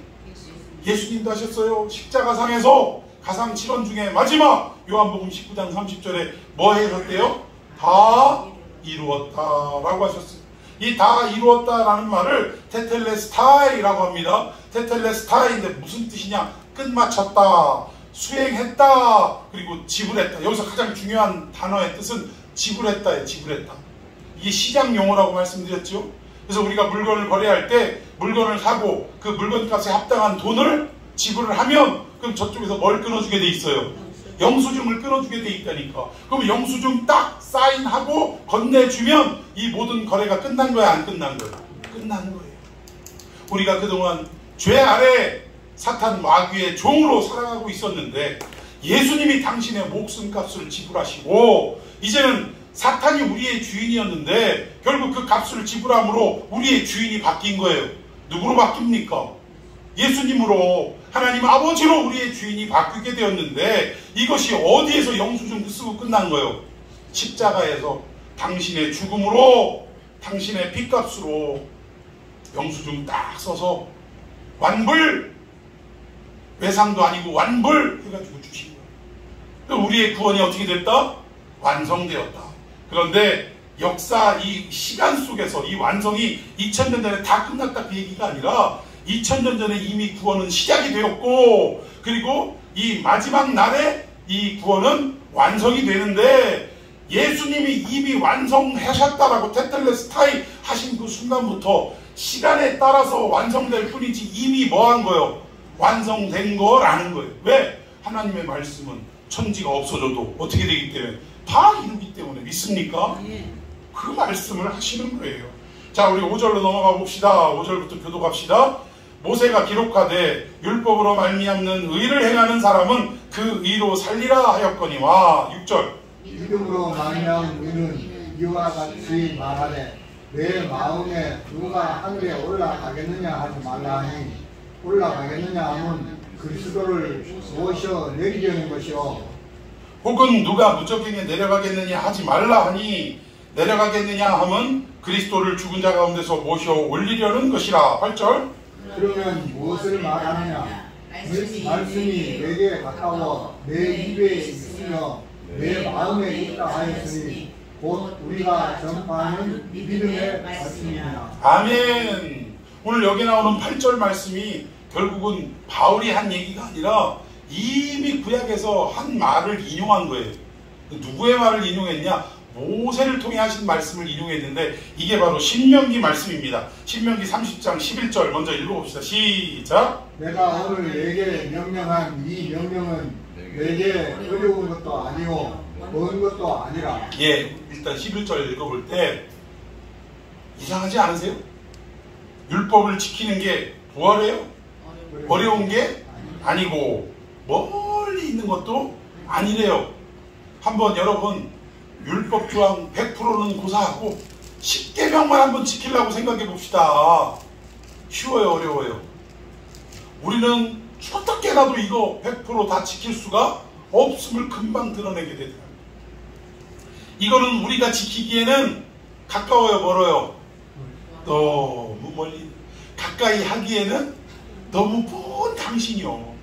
A: 예수님도 하셨어요. 십자가상에서 가상 7원 중에 마지막 요한복음 19장 30절에 뭐 하셨대요? 다 이루었다라고 하셨어요. 이 다 이루었다라는 말을 테텔레스타이라고 합니다. 테텔레스타이인데 무슨 뜻이냐? 끝마쳤다, 수행했다, 그리고 지불했다. 여기서 가장 중요한 단어의 뜻은 지불했다예요. 지불했다. 이게 시장 용어라고 말씀드렸죠. 그래서 우리가 물건을 거래할 때 물건을 사고 그 물건값에 합당한 돈을 지불을 하면 그럼 저쪽에서 뭘 끊어주게 돼 있어요? 영수증을 끊어주게 돼 있다니까. 그럼 영수증 딱 사인하고 건네주면 이 모든 거래가 끝난 거야, 안 끝난 거야? 끝난 거예요. 우리가 그동안 죄 아래 사탄 마귀의 종으로 살아가고 있었는데 예수님이 당신의 목숨값을 지불하시고 이제는 사탄이 우리의 주인이었는데 결국 그 값을 지불함으로 우리의 주인이 바뀐 거예요. 누구로 바뀝니까? 예수님으로, 하나님 아버지로 우리의 주인이 바뀌게 되었는데 이것이 어디에서 영수증 쓰고 끝난 거예요? 십자가에서 당신의 죽음으로, 당신의 피값으로 영수증 딱 써서 완불 외상도 아니고 완불 해가지고 주신 거예요. 우리의 구원이 어떻게 됐다? 완성되었다. 그런데 역사 이 시간 속에서 이 완성이 2000년 전에 다 끝났다 그 얘기가 아니라 2000년 전에 이미 구원은 시작이 되었고, 그리고 이 마지막 날에 이 구원은 완성이 되는데, 예수님이 이미 완성하셨다라고 테텔레스타이 하신 그 순간부터 시간에 따라서 완성될 뿐이지 이미 뭐한 거예요? 완성된 거라는 거예요. 왜? 하나님의 말씀은 천지가 없어져도 어떻게 되기 때문에 다 이루기 때문에. 믿습니까? 그 말씀을 하시는 거예요. 자, 우리 5절로 넘어가 봅시다. 5절부터 교독합시다. 모세가 기록하되 율법으로 말미암는 의를 행하는 사람은 그 의로 살리라 하였거니와. 6절.
B: 믿음으로 말미암은 의는 이와 같이 말하되 내 마음에 누가 하늘에 올라가겠느냐 하지 말라 하니, 올라가겠느냐 하면 그리스도를 모셔 내리려는 것이요,
A: 혹은 누가 무적행에 내려가겠느냐 하지 말라 하니, 내려가겠느냐 하면 그리스도를 죽은 자 가운데서 모셔 올리려는 것이라. 8절.
B: 그러면 무엇을 말하느냐? 말씀이 내게 가까워 내 입에 있으며 내 마음에 있다 하였으니 곧 우리가 전파하는 믿음의 말씀이냐.
A: 아멘. 오늘 여기 나오는 8절 말씀이 결국은 바울이 한 얘기가 아니라 이미 구약에서 한 말을 인용한 거예요. 누구의 말을 인용했냐? 모세를 통해 하신 말씀을 인용했는데, 이게 바로 신명기 말씀입니다. 신명기 30장 11절 먼저 읽어봅시다. 시작.
B: 내가 오늘 내게 명령한 이 명령은 내게 어려운 것도 아니오 먼 것도 아니라.
A: 예, 일단 11절 읽어볼 때 이상하지 않으세요? 율법을 지키는 게 뭐하래요? 어려운 게 아니고 멀리 있는 것도 아니래요. 한번 여러분 율법 조항 100%는 고사하고 10계명만 한번 지키려고 생각해 봅시다. 쉬워요, 어려워요? 우리는 어떻게라도 이거 100% 다 지킬 수가 없음을 금방 드러내게 되더라고요. 이거는 우리가 지키기에는 가까워요, 멀어요? 너무 멀리. 가까이 하기에는 너무 먼 당신이요.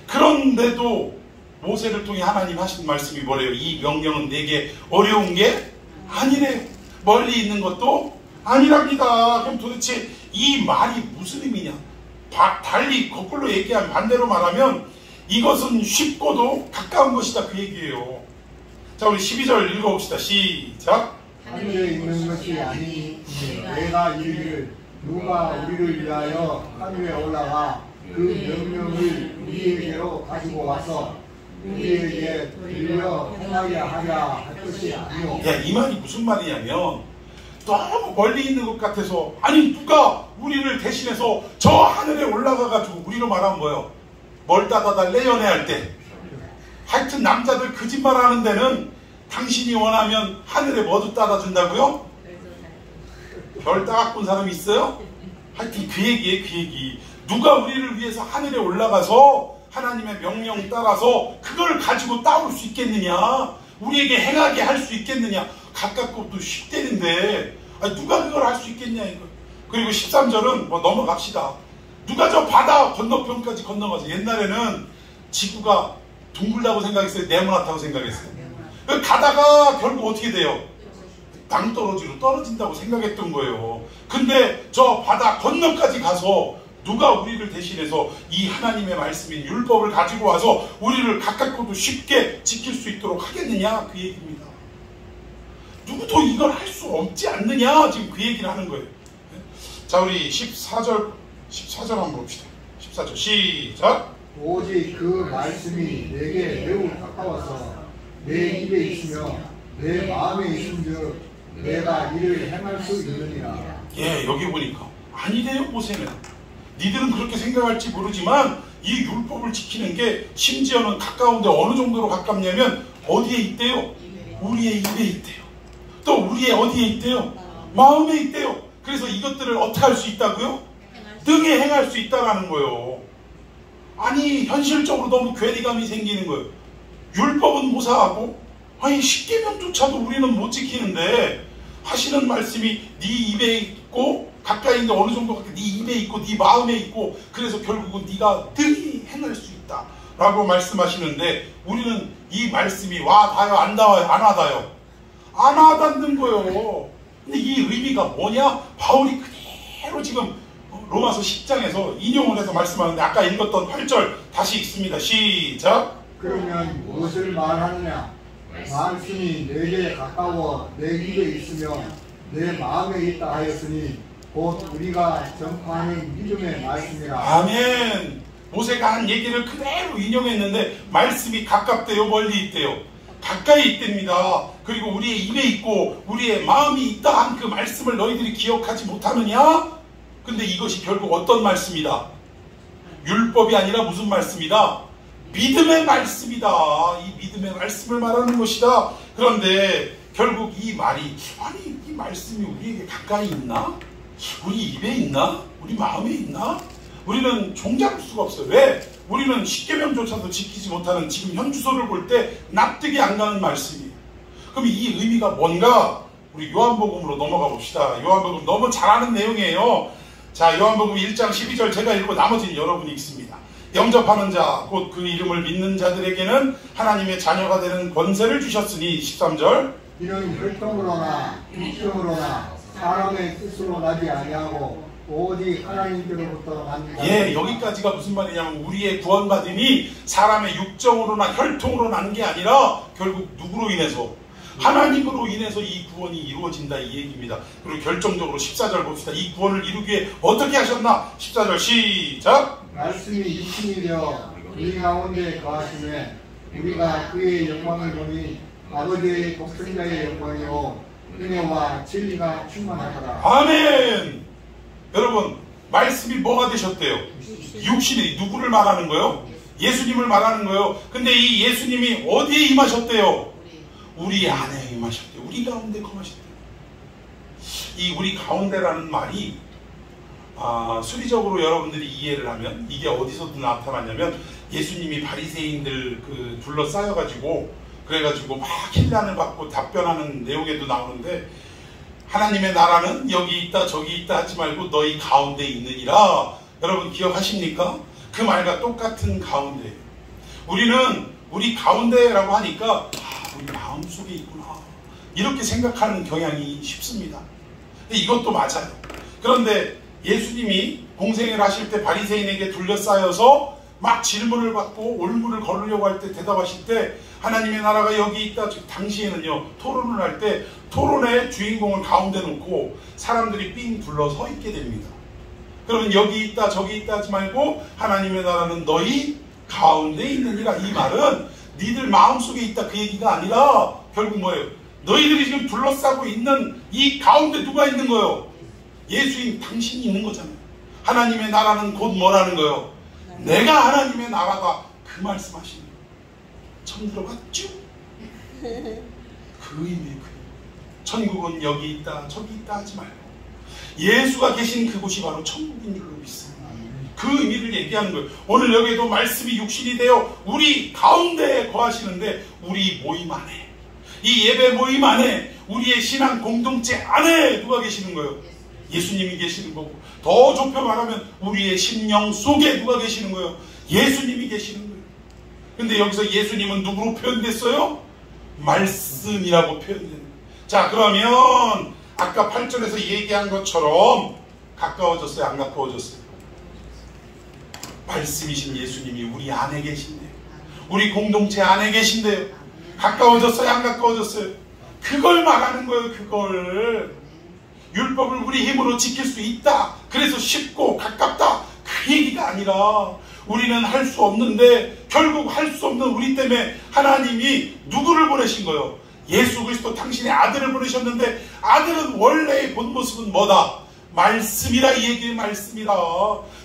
A: 그런데도 모세를 통해 하나님 하신 말씀이 뭐래요? 이 명령은 내게 어려운 게 아니래요. 멀리 있는 것도 아니랍니다. 그럼 도대체 이 말이 무슨 의미냐? 달리 거꾸로 얘기하면, 반대로 말하면 이것은 쉽고도 가까운 것이다 그 얘기예요. 자, 우리 12절 읽어봅시다. 시작.
B: 하늘에 있는 것이 아니니 내가 이르기를 누가 우리를 위하여 하늘에 올라가 그 명령을 우리에게로 가지고 와서 우리에게 들려 행하게 하랴 할 것이 아니오.
A: 이 말이 무슨 말이냐면, 너무 멀리 있는 것 같아서, 아니 누가 우리를 대신해서 저 하늘에 올라가가지고, 우리로 말하면 뭐예요? 멀다가 달래 연애할 때. 하여튼 남자들 거짓말 하는 데는 당신이 원하면 하늘에 뭐도 따다 준다고요? 별 따갖고 온 사람이 있어요? 하여튼 그 얘기예요, 그 얘기. 누가 우리를 위해서 하늘에 올라가서 하나님의 명령 따라서 그걸 가지고 따올 수 있겠느냐? 우리에게 행하게 할 수 있겠느냐? 가깝고도 쉽대는데 누가 그걸 할 수 있겠냐 이거. 그리고 13절은 뭐 넘어갑시다. 누가 저 바다 건너편까지 건너가서, 옛날에는 지구가 둥글다고 생각했어요? 네모나다고 생각했어요? 가다가 결국 어떻게 돼요? 낭떠러지로 떨어진다고 생각했던 거예요. 근데 저 바다 건너까지 가서 누가 우리를 대신해서 이 하나님의 말씀인 율법을 가지고 와서 우리를 가깝고도 쉽게 지킬 수 있도록 하겠느냐 그 얘기입니다. 누구도 이걸 할 수 없지 않느냐 지금 그 얘기를 하는 거예요. 자, 우리 14절 한번 봅시다. 14절 시작.
B: 오직 그 말씀이 내게 매우 가까워서 내 입에 있으며 내 마음에 있은즉 내가 이를 행할 수 있느니라.
A: 예, 여기 보니까 아니래요. 모세는 니들은 그렇게 생각할지 모르지만 이 율법을 지키는 게 심지어는 가까운데 어느 정도로 가깝냐면 어디에 있대요? 우리의 입에 있대요. 또 우리의 어디에 있대요? 마음에 있대요. 그래서 이것들을 어떻게 할 수 있다고요? 등에 행할 수 있다라는 거예요. 아니 현실적으로 너무 괴리감이 생기는 거예요. 율법은 모사하고 아니 10계명조차도 우리는 못 지키는데 하시는 말씀이 네 입에 있고 가까이 있는데 어느 정도 가까이 네 입에 있고 네 마음에 있고, 그래서 결국은 네가 등이 행할 수 있다 라고 말씀하시는데, 우리는 이 말씀이 와 닿아요, 안 닿아요? 안 와닿아요? 안 와닿는 거예요. 근데 이 의미가 뭐냐? 바울이 그대로 지금 로마서 10장에서 인용을 해서 말씀하는데, 아까 읽었던 8절 다시 읽습니다. 시작.
B: 그러면 무엇을 말하느냐? 말씀이 내게 가까워 내 입에 있으며 내 마음에 있다 하였으니 곧 우리가 전파하는 믿음의 말씀이라.
A: 아멘. 모세가 한 얘기를 그대로 인용했는데, 말씀이 가깝대요, 멀리 있대요? 가까이 있답니다. 그리고 우리의 입에 있고 우리의 마음이 있다 한 그 말씀을 너희들이 기억하지 못하느냐? 근데 이것이 결국 어떤 말씀이다? 율법이 아니라 무슨 말씀이다? 믿음의 말씀이다. 이 믿음의 말씀을 말하는 것이다. 그런데 결국 이 말이, 아니 이 말씀이 우리에게 가까이 있나? 우리 입에 있나? 우리 마음에 있나? 우리는 종잡을 수가 없어요. 왜? 우리는 십계명조차도 지키지 못하는 지금 현 주소를 볼 때 납득이 안 가는 말씀이에요. 그럼 이 의미가 뭔가? 우리 요한복음으로 넘어가 봅시다. 요한복음 너무 잘 아는 내용이에요. 자, 요한복음 1장 12절 제가 읽고 나머지는 여러분이 읽습니다. 영접하는 자, 곧 그 이름을 믿는 자들에게는 하나님의 자녀가 되는 권세를 주셨으니, 13절.
B: 이는 혈통으로나 육정으로나 사람의 뜻으로 나지 아니하고 오직 하나님께로부터 납니다.
A: 예, 여기까지가 무슨 말이냐면, 우리의 구원받음이 사람의 육정으로나 혈통으로 난 게 아니라 결국 누구로 인해서? 하나님으로 인해서 이 구원이 이루어진다, 이 얘기입니다. 그리고 결정적으로 14절 봅시다. 이 구원을 이루기 위해 어떻게 하셨나? 14절 시작.
B: 말씀이 육신이 되어 우리 가운데 거하시매 우리가 그의 영광을 보니 아버지의 독생자의 영광이요 은혜와 진리가 충만하더라.
A: 아멘. 여러분, 말씀이 뭐가 되셨대요? 육신이. 누구를 말하는 거예요? 예수님을 말하는 거예요. 근데 이 예수님이 어디에 임하셨대요? 우리 안에 임하셨대요. 우리 가운데 거하셨대요. 이 우리 가운데라는 말이 수리적으로 여러분들이 이해를 하면 이게 어디서도 나타나냐면, 예수님이 바리새인들 둘러싸여가지고 그래가지고 막 힐난을 받고 답변하는 내용에도 나오는데, 하나님의 나라는 여기 있다 저기 있다 하지 말고 너희 가운데 있느니라. 여러분 기억하십니까? 그 말과 똑같은 가운데. 우리는 우리 가운데라고 하니까 우리 마음속에 있구나 이렇게 생각하는 경향이 쉽습니다. 근데 이것도 맞아요. 그런데 예수님이 공생애를 하실 때 바리새인에게 둘러싸여서 막 질문을 받고 올무를 걸으려고 할 때 대답하실 때, 하나님의 나라가 여기 있다. 당시에는요, 토론을 할 때 토론의 주인공을 가운데 놓고 사람들이 삥 둘러서 있게 됩니다. 그러면 여기 있다 저기 있다 하지 말고 하나님의 나라는 너희 가운데 있느니라. 이 말은 니들 마음속에 있다 그 얘기가 아니라 결국 뭐예요? 너희들이 지금 둘러싸고 있는 이 가운데 누가 있는 거예요? 예수님 당신이 있는 거잖아요. 하나님의 나라는 곧 뭐라는 거예요? 내가 하나님의 나라다. 그 말씀하시는 거예요. 처음 들어봤죠? 그 의미의 그 천국은 여기 있다 저기 있다 하지 말고 예수가 계신 그곳이 바로 천국인 줄로 믿습니다. 그 의미를 얘기하는 거예요. 오늘 여기에도 말씀이 육신이 되어 우리 가운데에 거하시는데, 우리 모임 안에, 이 예배 모임 안에, 우리의 신앙 공동체 안에 누가 계시는 거예요? 예수님이 계시는 거고, 더 좁혀 말하면 우리의 심령 속에 누가 계시는 거예요? 예수님이 계시는 거예요. 근데 여기서 예수님은 누구로 표현됐어요? 말씀이라고 표현되는 거예요. 자, 그러면 아까 8절에서 얘기한 것처럼 가까워졌어요? 안 가까워졌어요? 말씀이신 예수님이 우리 안에 계신대요. 우리 공동체 안에 계신대요. 가까워졌어요? 안 가까워졌어요? 그걸 말하는 거예요. 그걸. 율법을 우리 힘으로 지킬 수 있다, 그래서 쉽고 가깝다, 그 얘기가 아니라, 우리는 할 수 없는데 결국 할 수 없는 우리 때문에 하나님이 누구를 보내신 거예요? 예수 그리스도 당신의 아들을 보내셨는데, 아들은 원래의 본 모습은 뭐다? 말씀이라. 이 얘기의 말씀이라.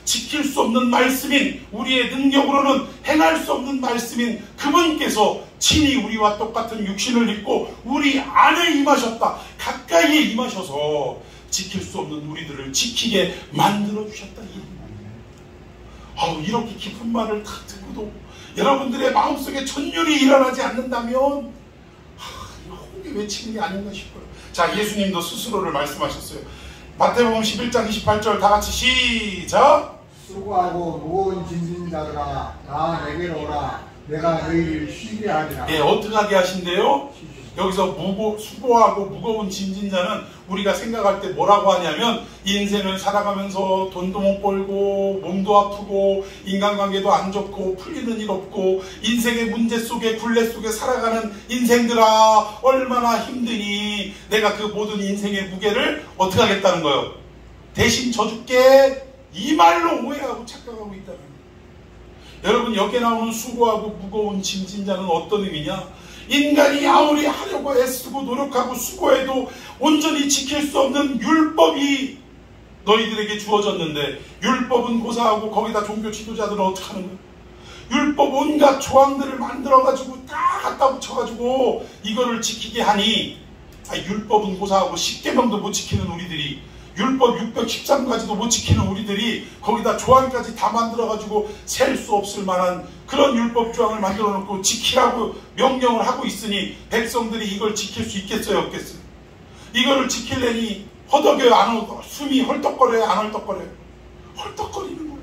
A: 지킬 수 없는 말씀인, 우리의 능력으로는 행할 수 없는 말씀인 그분께서 친히 우리와 똑같은 육신을 입고 우리 안에 임하셨다. 가까이에 임하셔서 지킬 수 없는 우리들을 지키게 만들어 주셨다. 이렇게 깊은 말을 다 듣고도 여러분들의 마음속에 전율이 일어나지 않는다면 이거 홍기 외치는 게 아닌가 싶어요. 자, 예수님도 스스로를 말씀하셨어요. 마태복음 11장 28절 다 같이 시작.
B: 수고하고 무거운 짐진 자들아 다 내게로 오라. 내가 너희를 쉬게 하리라.
A: 예, 어떻게 하게 하신대요? 여기서 수고하고 무거운 짐진 자는 우리가 생각할 때 뭐라고 하냐면 인생을 살아가면서 돈도 못 벌고 몸도 아프고 인간관계도 안 좋고 풀리는 일 없고 인생의 문제 속에 굴레 속에 살아가는 인생들아 얼마나 힘드니 내가 그 모든 인생의 무게를 어떻게 하겠다는 거예요? 대신 져줄게. 이 말로 오해하고 착각하고 있다는 거예요. 여러분 여기에 나오는 수고하고 무거운 짐진 자는 어떤 의미냐? 인간이 아무리 하려고 애쓰고 노력하고 수고해도 온전히 지킬 수 없는 율법이 너희들에게 주어졌는데 율법은 고사하고 거기다 종교 지도자들은 어떻게 하는 거야? 율법 온갖 조항들을 만들어가지고 다 갖다 붙여가지고 이거를 지키게 하니 율법은 고사하고 10계명도 못 지키는 우리들이 율법 613가지도 못 지키는 우리들이 거기다 조항까지 다 만들어가지고 셀 수 없을 만한 그런 율법 조항을 만들어 놓고 지키라고 명령을 하고 있으니 백성들이 이걸 지킬 수 있겠어요 없겠어요? 이거를 지키려니 허덕여요 안 허덕 숨이 헐떡거려요 안 헐떡거려요? 헐떡거리는 거예요.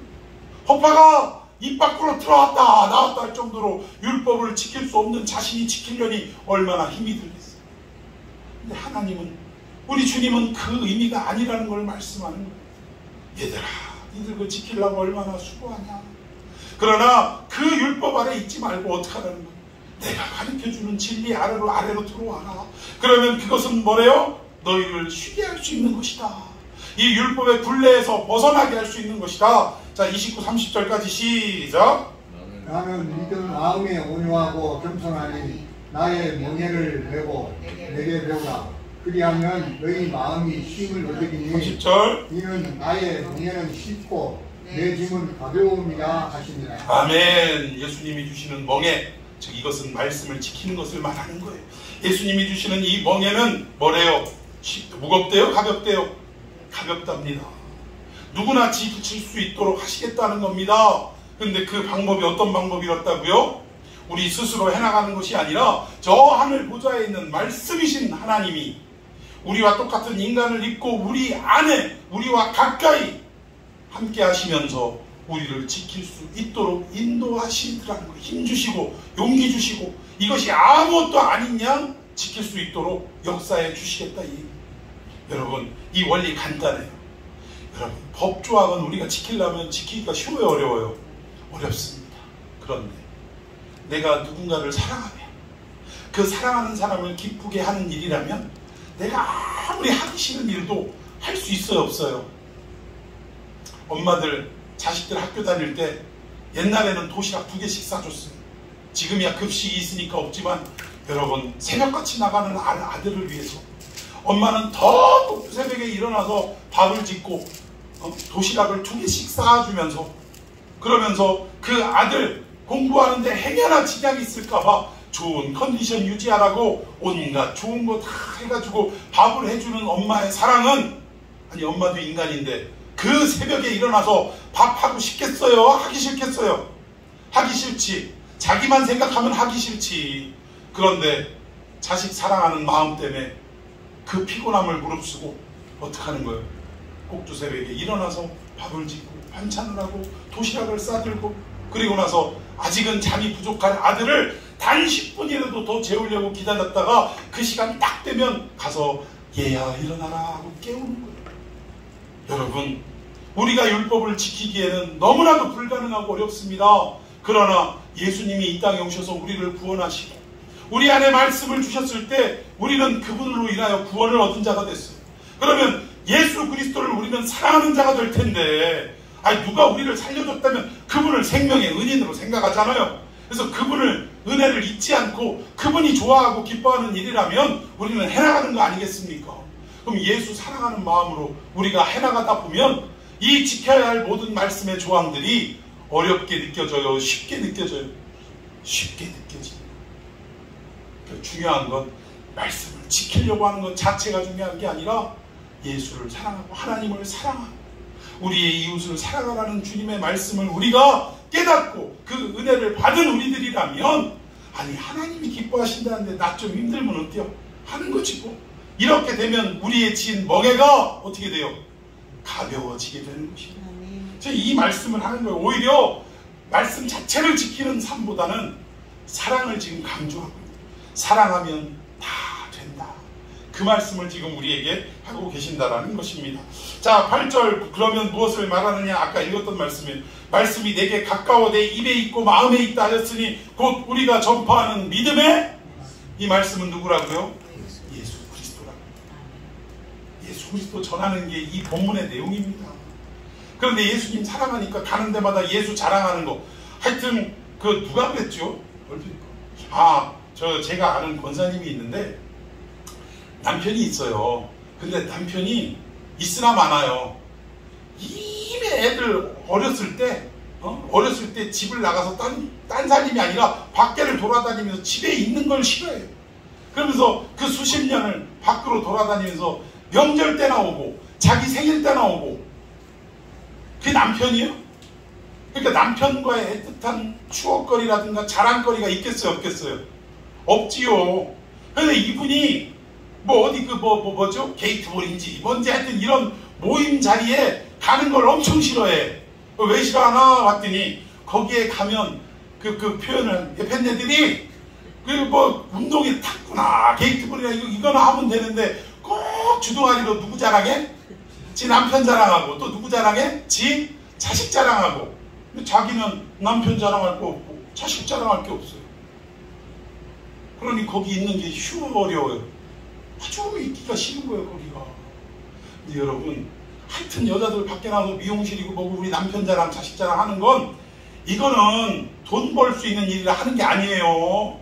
A: 허파가 입 밖으로 들어왔다 나왔다 할 정도로 율법을 지킬 수 없는 자신이 지키려니 얼마나 힘이 들겠어요. 근데 하나님은 우리 주님은 그 의미가 아니라는 걸 말씀하는 거예요. 얘들아 니들 그거 지키려고 얼마나 수고하냐. 그러나 그 율법 아래 있지 말고 어떻게 하라는 거예요? 내가 가르쳐주는 진리 아래로 들어와라. 그러면 그것은 뭐래요? 너희를 쉬게 할 수 있는 것이다. 이 율법의 굴레에서 벗어나게 할 수 있는 것이다. 자 29, 30절까지 시작.
B: 나는 믿음 마음에 온유하고 겸손하니 나의 멍에를 메고 내게 배우라. 그리하면 너희 마음이 쉼을 얻으리니
A: 30절.
B: 이는 나의 멍에는 쉽고 내 짐은 가벼움이라 하시니라.
A: 아멘. 예수님이 주시는 멍에, 즉 이것은 말씀을 지키는 것을 말하는 거예요. 예수님이 주시는 이 멍에는 뭐래요? 무겁대요? 가볍대요? 가볍답니다. 누구나 지킬 수 있도록 하시겠다는 겁니다. 근데 그 방법이 어떤 방법이었다고요? 우리 스스로 해나가는 것이 아니라 저 하늘 보좌에 있는 말씀이신 하나님이 우리와 똑같은 인간을 입고 우리 안에 우리와 가까이 함께 하시면서 우리를 지킬 수 있도록 인도하시더라는 거예요. 힘 주시고 용기 주시고 이것이 아무것도 아닌 양 지킬 수 있도록 역사해 주시겠다. 여러분 이 원리 간단해요. 여러분 법조항은 우리가 지키려면 지키기가 쉬워요 어려워요? 어렵습니다. 그런데 내가 누군가를 사랑하면 그 사랑하는 사람을 기쁘게 하는 일이라면 내가 아무리 하기 싫은 일도 할 수 있어요 없어요? 엄마들 자식들 학교 다닐 때 옛날에는 도시락 2개씩 싸줬어요. 지금이야 급식이 있으니까 없지만 여러분 새벽같이 나가는 아들을 위해서 엄마는 더 높은 새벽에 일어나서 밥을 짓고 도시락을 2개씩 쌓아주면서 그러면서 그 아들 공부하는데 행여나 지장이 있을까봐 좋은 컨디션 유지하라고 온갖 좋은 거 다 해가지고 밥을 해주는 엄마의 사랑은 아니 엄마도 인간인데 그 새벽에 일어나서 밥하고 싶겠어요? 하기 싫겠어요? 하기 싫지. 자기만 생각하면 하기 싫지. 그런데 자식 사랑하는 마음 때문에 그 피곤함을 무릅쓰고 어떻게 하는 거예요? 꼭두 새벽에 일어나서 밥을 짓고 반찬을 하고 도시락을 싸들고 그리고 나서 아직은 잠이 부족한 아들을 단 10분이라도 더 재우려고 기다렸다가 그 시간 딱 되면 가서 얘야 일어나라 하고 깨우는 거예요. 여러분 우리가 율법을 지키기에는 너무나도 불가능하고 어렵습니다. 그러나 예수님이 이 땅에 오셔서 우리를 구원하시고 우리 안에 말씀을 주셨을 때 우리는 그분으로 인하여 구원을 얻은 자가 됐어요. 그러면 예수 그리스도를 우리는 사랑하는 자가 될 텐데 누가 우리를 살려줬다면 그분을 생명의 은인으로 생각하잖아요. 그래서 그분을 은혜를 잊지 않고 그분이 좋아하고 기뻐하는 일이라면 우리는 해나가는 거 아니겠습니까? 그럼 예수 사랑하는 마음으로 우리가 해나가다 보면 이 지켜야 할 모든 말씀의 조항들이 어렵게 느껴져요? 쉽게 느껴져요? 쉽게 느껴집니다. 중요한 건 말씀을 지키려고 하는 것 자체가 중요한 게 아니라 예수를 사랑하고 하나님을 사랑하고 우리의 이웃을 사랑하라는 주님의 말씀을 우리가 깨닫고 그 은혜를 받은 우리들이라면 아니 하나님이 기뻐하신다는데 나 좀 힘들면 어때요? 하는 거지 뭐. 이렇게 되면 우리의 진 멍에가 어떻게 돼요? 가벼워지게 되는 것입니다. 이 말씀을 하는 거예요. 오히려 말씀 자체를 지키는 삶보다는 사랑을 지금 강조하고 있는 거예요. 사랑하면 다 된다. 그 말씀을 지금 우리에게 하고 계신다라는 것입니다. 자, 8절 그러면 무엇을 말하느냐? 아까 읽었던 말씀이에요. 말씀이 내게 가까워 내 입에 있고 마음에 있다 하였으니 곧 우리가 전파하는 믿음의 이 말씀은 누구라고요? 예수 그리스도라고. 예수 그리스도 전하는 게 이 본문의 내용입니다. 그런데 예수님 사랑하니까 가는 데마다 예수 자랑하는 거. 하여튼 그 누가 그랬죠? 제가 아는 권사님이 있는데 남편이 있어요. 근데 남편이 있으나 마나요. 이미 애들 어렸을 때 집을 나가서 딴 살림이 아니라 밖에를 돌아다니면서 집에 있는 걸 싫어해요. 그러면서 그 수십 년을 밖으로 돌아다니면서 명절 때나 오고 자기 생일 때나 오고. 그게 남편이에요? 그러니까 남편과의 애틋한 추억거리라든가 자랑거리가 있겠어요? 없겠어요? 없지요. 그런데 이분이 뭐죠? 게이트볼인지 뭔지 하여튼 이런 모임 자리에 가는 걸 엄청 싫어해. 왜 싫어하나 봤더니 거기에 가면 그 표현을 팬네들이 운동이 탔구나. 게이트볼이나 이거나 하면 되는데 꼭 주둥아리로 누구 자랑해? 지 남편 자랑하고 또 누구 자랑해? 지 자식 자랑하고. 근데 자기는 남편 자랑할 거 없고 자식 자랑할 게 없어요. 그러니 거기 있는 게 어려워요. 아주 있기가 싫은 거예요, 거기가. 근데 여러분, 하여튼 여자들 밖에 나가서 미용실이고 뭐고 우리 남편 자랑, 자식 자랑 하는 건 이거는 돈 벌 수 있는 일이라 하는 게 아니에요.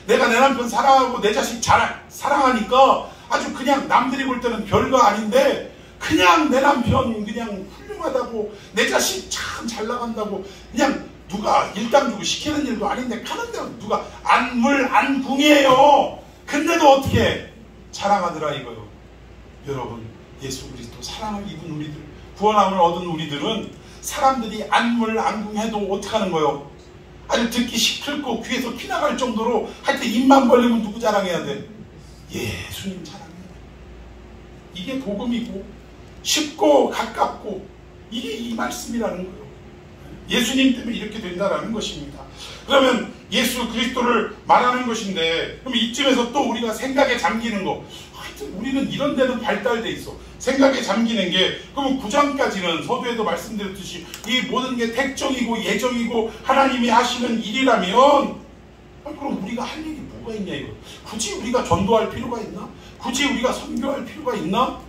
A: 내가 내 남편 사랑하고 내 자식 사랑하니까 아주 그냥 남들이 볼 때는 별거 아닌데 그냥 내 남편 그냥 훌륭하다고 내 자식 참 잘 나간다고 그냥 누가 일당 주고 시키는 일도 아닌데 가는 데는 누가 안궁이에요. 근데도 어떻게 자랑하더라 이거요. 여러분, 예수 그리스도 사랑을 입은 우리들, 구원함을 얻은 우리들은 사람들이 안궁해도 어떡하는 거요? 아주 듣기 시끌고 귀에서 피 나갈 정도로 하여튼 입만 벌리면 누구 자랑해야 돼? 예수님 자랑해야 돼. 이게 복음이고 쉽고 가깝고 이게 이 말씀이라는 거예요. 예수님 때문에 이렇게 된다라는 것입니다. 그러면 예수 그리스도를 말하는 것인데, 그럼 이쯤에서 또 우리가 생각에 잠기는 거, 하여튼 우리는 이런 데는 발달돼 있어. 생각에 잠기는 게, 그러면 9장까지는 서두에도 말씀드렸듯이 이 모든 게 택정이고 예정이고 하나님이 하시는 일이라면, 그럼 우리가 할 일이 뭐가 있냐 이거. 굳이 우리가 전도할 필요가 있나? 굳이 우리가 선교할 필요가 있나?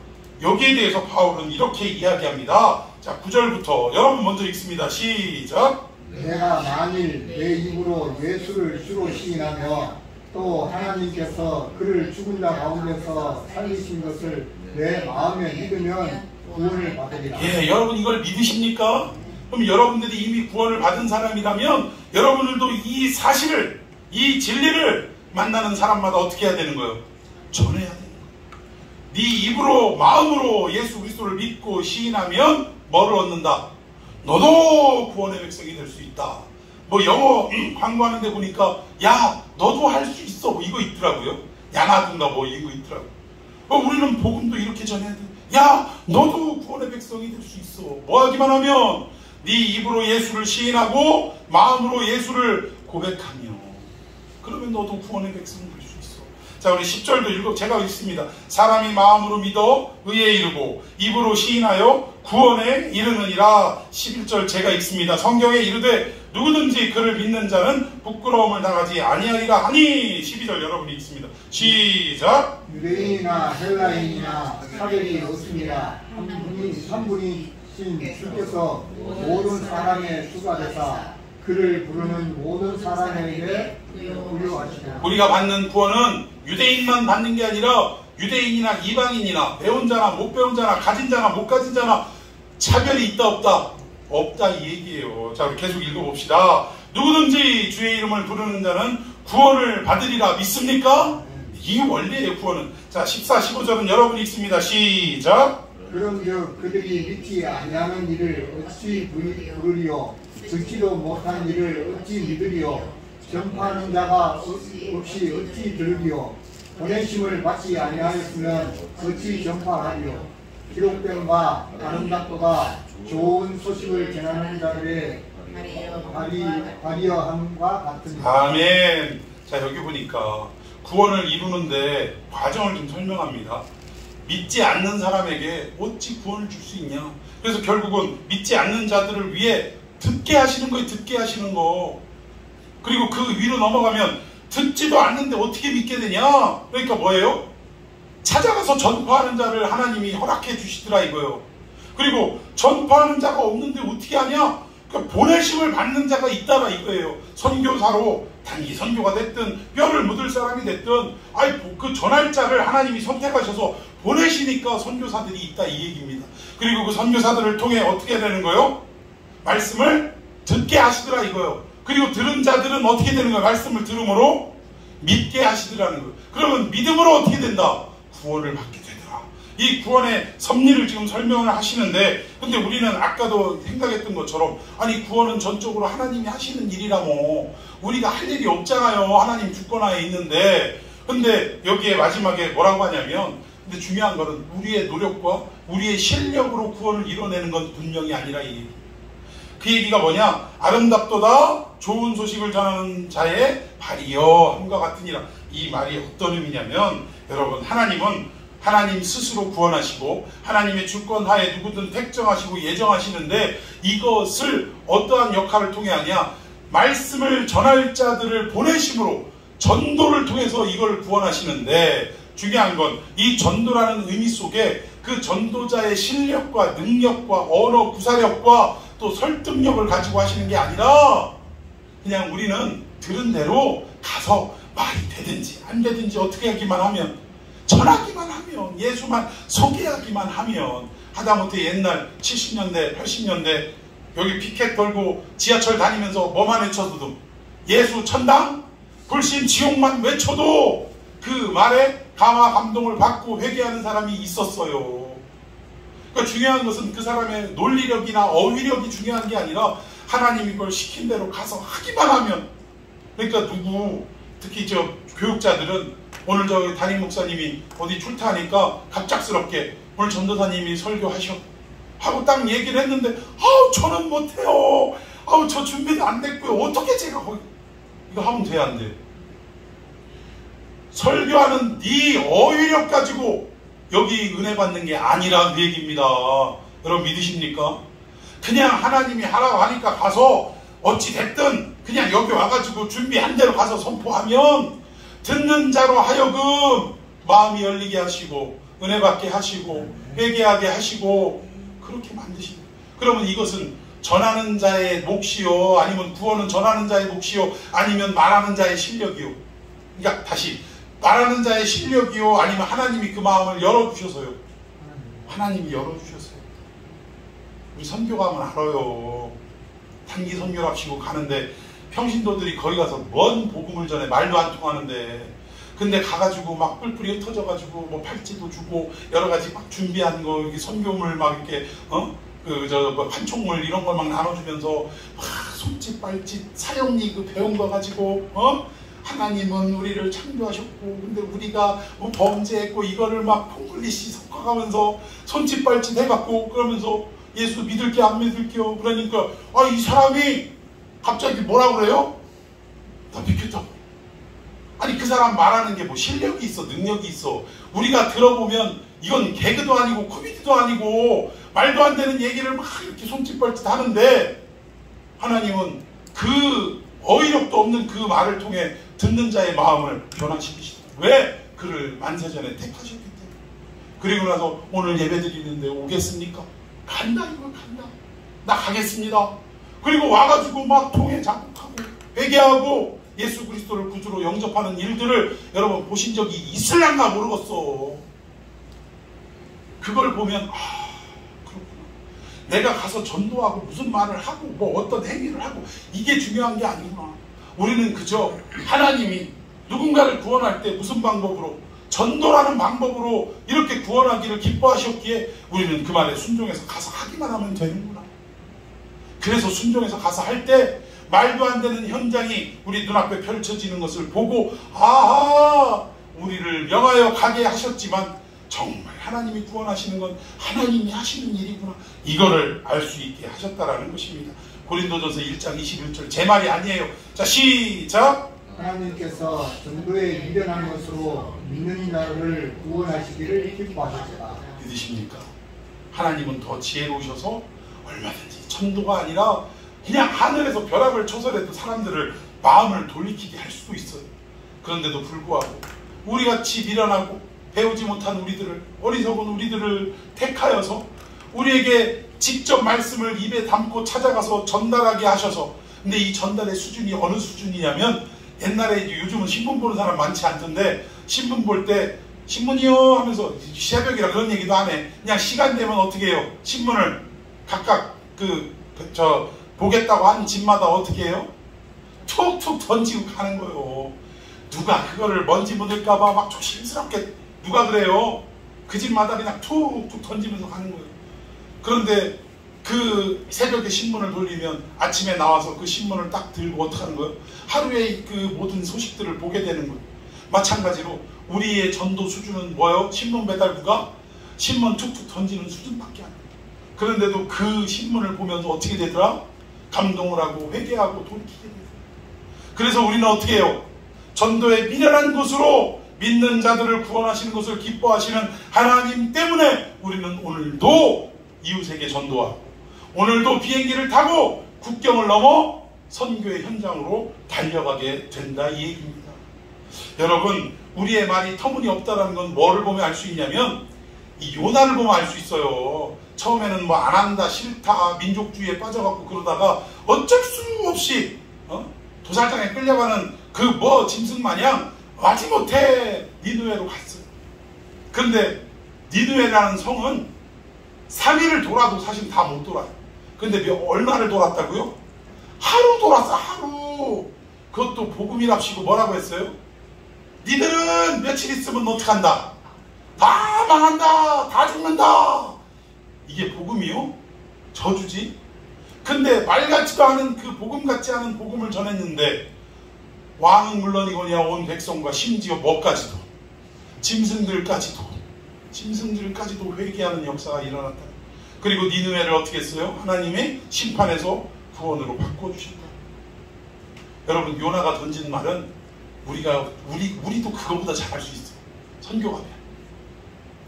A: 여기에 대해서 바울은 이렇게 이야기합니다. 자, 9절부터 여러분 먼저 읽습니다. 시작.
B: 내가 만일 내 입으로 예수를 주로 시인하며 또 하나님께서 그를 죽은 자 가운데서 살리신 것을 내 마음에 믿으면 구원을 받으리라.
A: 예, 여러분 이걸 믿으십니까? 그럼 여러분들이 이미 구원을 받은 사람이라면 여러분들도 이 사실을, 이 진리를 만나는 사람마다 어떻게 해야 되는 거예요? 전해야 되는 거예요. 네 입으로 마음으로 예수 그리스도를 믿고 시인하면 뭐를 얻는다? 너도 구원의 백성이 될 수 있다. 뭐 영어 광고하는데 보니까 야 너도 할 수 있어 뭐 이거 있더라고요. 야나든가 뭐 이거 있더라고요. 우리는 복음도 이렇게 전해야 돼. 야 너도 구원의 백성이 될 수 있어. 뭐 하기만 하면 네 입으로 예수를 시인하고 마음으로 예수를 고백하며 그러면 너도 구원의 백성 될 수 있어. 자, 우리 10절도 제가 읽습니다. 사람이 마음으로 믿어 의에 이르고 입으로 시인하여 구원에 이르느니라. 11절 제가 읽습니다. 성경에 이르되 누구든지 그를 믿는 자는 부끄러움을 당하지 아니하리라 하니. 12절 여러분이 읽습니다. 시작.
B: 유대인이나 헬라인이나 차별이 없습니다. 한 분이신 주께서 모든 사람의 주가 되사 그를 부르는 모든 사람에게 부여하시라.
A: 우리가 받는 구원은 유대인만 받는 게 아니라 유대인이나 이방인이나 배운 자나 못 배운 자나 가진 자나 못 가진 자나 차별이 있다 없다? 없다 이 얘기예요. 자, 우리 계속 읽어봅시다. 누구든지 주의 이름을 부르는 자는 구원을 받으리라. 믿습니까? 이 원리예요, 구원은. 자, 14, 15절은 여러분이 읽습니다. 시작.
B: 그런즉 그들이 믿지 아니하는 일을 어찌 부르리요? 듣지도 못한 일을 어찌 믿으리요? 전파하는 자가 없이 어찌 들으리요? 보내심을 받지 아니하였으면 어찌 전파하리요? 기록됨과 아름답도가 좋은 소식을 전하는 자들의 발이여 함과 같으니라.
A: 아멘. 자, 여기 보니까 구원을 이루는데 과정을 좀 설명합니다. 믿지 않는 사람에게 어찌 구원을 줄 수 있냐. 그래서 결국은 믿지 않는 자들을 위해 듣게 하시는 거예요. 듣게 하시는 거. 그리고 그 위로 넘어가면 듣지도 않는데 어떻게 믿게 되냐. 그러니까 뭐예요? 찾아가서 전파하는 자를 하나님이 허락해 주시더라 이거예요. 그리고 전파하는 자가 없는데 어떻게 하냐? 그러니까 보내심을 받는 자가 있다라 이거예요. 선교사로 단기 선교가 됐든 뼈를 묻을 사람이 됐든 그 전할 자를 하나님이 선택하셔서 보내시니까 선교사들이 있다 이 얘기입니다. 그리고 그 선교사들을 통해 어떻게 되는 거예요? 말씀을 듣게 하시더라 이거예요. 그리고 들은 자들은 어떻게 되는 거예요? 말씀을 들음으로 믿게 하시더라는 거예요. 그러면 믿음으로 어떻게 된다? 구원을 받게 되더라. 이 구원의 섭리를 지금 설명을 하시는데, 근데 우리는 아까도 생각했던 것처럼 아니 구원은 전적으로 하나님이 하시는 일이라고 우리가 할 일이 없잖아요. 하나님 주권하에 있는데. 근데 여기에 마지막에 뭐라고 하냐면, 근데 중요한 거는 우리의 노력과 우리의 실력으로 구원을 이뤄내는 건 분명히 아니라 이 얘기. 그 얘기가 뭐냐? 아름답도다 좋은 소식을 전하는 자의 발이여 함과 같으니라. 이 말이 어떤 의미냐면, 여러분, 하나님은 하나님 스스로 구원하시고 하나님의 주권하에 누구든 택정하시고 예정하시는데, 이것을 어떠한 역할을 통해 하냐? 말씀을 전할 자들을 보내심으로 전도를 통해서 이걸 구원하시는데, 중요한 건 이 전도라는 의미 속에 그 전도자의 실력과 능력과 언어 구사력과 또 설득력을 가지고 하시는 게 아니라, 그냥 우리는 들은 대로 가서 말이 되든지 안 되든지 어떻게 하기만 하면, 전하기만 하면, 예수만 소개하기만 하면, 하다못해 옛날 70년대 80년대 여기 피켓 걸고 지하철 다니면서 뭐만 외쳐도 예수 천당 불신 지옥만 외쳐도 그 말에 감화 감동을 받고 회개하는 사람이 있었어요. 그러니까 중요한 것은 그 사람의 논리력이나 어휘력이 중요한 게 아니라 하나님이 그걸 시킨 대로 가서 하기만 하면. 그러니까 특히 저 교육자들은 오늘 저 담임 목사님이 어디 출타하니까 갑작스럽게 오늘 전도사님이 설교하셔 하고 딱 얘기를 했는데, 저는 못해요. 저 준비도 안 됐고요. 어떻게 제가 거기 이거 하면 돼 안 돼? 설교하는 네 어휘력 가지고 여기 은혜 받는 게 아니라 그 얘기입니다. 여러분 믿으십니까? 그냥 하나님이 하라고 하니까 가서 어찌 됐든 그냥 여기 와가지고 준비한 대로 가서 선포하면 듣는 자로 하여금 마음이 열리게 하시고 은혜 받게 하시고 회개하게 하시고 그렇게 만드십니다. 그러면 이것은 전하는 자의 몫이요, 아니면 구원은 전하는 자의 몫이요, 아니면 말하는 자의 실력이요. 그러니까 다시, 말하는 자의 실력이요, 아니면 하나님이 그 마음을 열어주셔서요. 하나님이 열어주셨어요. 우리 선교 가면 알아요. 단기 선교랍시고 가는데 평신도들이 거기 가서 뭔 복음을 전해, 말도 안 통하는데, 근데 가가지고 막 뿔뿔이 흩어져가지고 뭐 팔찌도 주고 여러 가지 막 준비한 거, 이렇게 선교물 막 이렇게 판촉물 이런 걸 막 나눠주면서 막 손짓 발짓 사형리 그 배운 거 가지고 하나님은 우리를 창조하셨고 근데 우리가 뭐 범죄했고 이거를 막 콩글리시 섞어가면서 손짓 발짓 해갖고 그러면서 예수 믿을게 안 믿을게요. 그러니까 이 사람이 갑자기 뭐라 그래요? 나 비켰다. 아니 그 사람 말하는 게 뭐 실력이 있어, 능력이 있어. 우리가 들어보면 이건 개그도 아니고 코미디도 아니고 말도 안 되는 얘기를 막 이렇게 손짓발짓 하는데, 하나님은 그 어휘력도 없는 그 말을 통해 듣는 자의 마음을 변화시키시더라고요. 왜? 그를 만세전에 택하셨기 때문에. 그리고 나서 오늘 예배 드리는데 오겠습니까? 간다, 이걸 간다. 나 가겠습니다. 그리고 와가지고 막 통해 작곡하고 회개하고 예수 그리스도를 구주로 영접하는 일들을 여러분 보신 적이 있을란가 모르겠어. 그걸 보면 그렇구나. 내가 가서 전도하고 무슨 말을 하고 뭐 어떤 행위를 하고 이게 중요한 게 아니구나. 우리는 그저 하나님이 누군가를 구원할 때 무슨 방법으로, 전도라는 방법으로 이렇게 구원하기를 기뻐하셨기에 우리는 그 말에 순종해서 가서 하기만 하면 되는구나. 그래서 순종해서 가서 할 때 말도 안 되는 현장이 우리 눈앞에 펼쳐지는 것을 보고 우리를 명하여 가게 하셨지만 정말 하나님이 구원하시는 건 하나님이 하시는 일이구나, 이거를 알 수 있게 하셨다라는 것입니다. 고린도전서 1장 21절, 제 말이 아니에요. 자, 시작.
B: 하나님께서 전도에 미련한 것으로 믿는 자를 구원하시기를 기뻐하셨다.
A: 믿으십니까? 하나님은 더 지혜로우셔서 얼마든지 전도가 아니라 그냥 하늘에서 벼락을 쳐서라도 사람들을 마음을 돌이키게 할 수도 있어요. 그런데도 불구하고 우리같이 미련하고 배우지 못한 우리들을, 어리석은 우리들을 택하여서 우리에게 직접 말씀을 입에 담고 찾아가서 전달하게 하셔서, 근데 이 전달의 수준이 어느 수준이냐면, 옛날에 요즘은 신문 보는 사람 많지 않던데, 신문 볼 때 신문이요 하면서 새벽이라 그런 얘기도 안 해. 그냥 시간 되면 어떻게 해요? 신문을 각각 보겠다고 하는 집마다 어떻게 해요? 툭툭 던지고 가는 거예요. 누가 그거를 먼지 묻을까봐 막 조심스럽게, 누가 그래요? 그 집마다 그냥 툭툭 던지면서 가는 거예요. 그런데 그 새벽에 신문을 돌리면 아침에 나와서 그 신문을 딱 들고 어떻게 하는 거예요? 하루의 그 모든 소식들을 보게 되는 거예요. 마찬가지로 우리의 전도 수준은 뭐예요? 신문 배달부가 신문 툭툭 던지는 수준밖에 안 돼요. 그런데도 그 신문을 보면서 어떻게 되더라? 감동을 하고 회개하고 돌이키게 돼요. 그래서 우리는 어떻게 해요? 전도에 미련한 것으로 믿는 자들을 구원하시는 것을 기뻐하시는 하나님 때문에 우리는 오늘도 이웃에게 전도하고, 오늘도 비행기를 타고 국경을 넘어 선교의 현장으로 달려가게 된다, 이 얘기입니다. 여러분, 우리의 말이 터무니없다라는 건 뭐를 보면 알 수 있냐면, 이 요나를 보면 알 수 있어요. 처음에는 뭐 안 한다, 싫다, 민족주의에 빠져갖고 그러다가 어쩔 수 없이 도살장에 끌려가는 그 짐승 마냥 마지못해 니느웨로 갔어요. 그런데 니느웨라는 성은 3일을 돌아도 사실 다 못 돌아요. 근데 얼마를 돌았다고요? 하루 돌았어, 하루. 그것도 복음이랍시고 뭐라고 했어요? 니들은 며칠 있으면 어떡한다? 다 망한다, 다 죽는다. 이게 복음이요? 저주지? 근데 말 같지도 않은 그 복음 같지 않은 복음을 전했는데, 왕은 물론이거니와 온 백성과 심지어 뭐까지도, 짐승들까지도 회개하는 역사가 일어났다. 그리고 니느웨를 어떻게 했어요? 하나님의 심판에서 구원으로 바꿔주셨다. 여러분, 요나가 던진 말은 우리도 그거보다 잘할 수 있어요. 선교가면.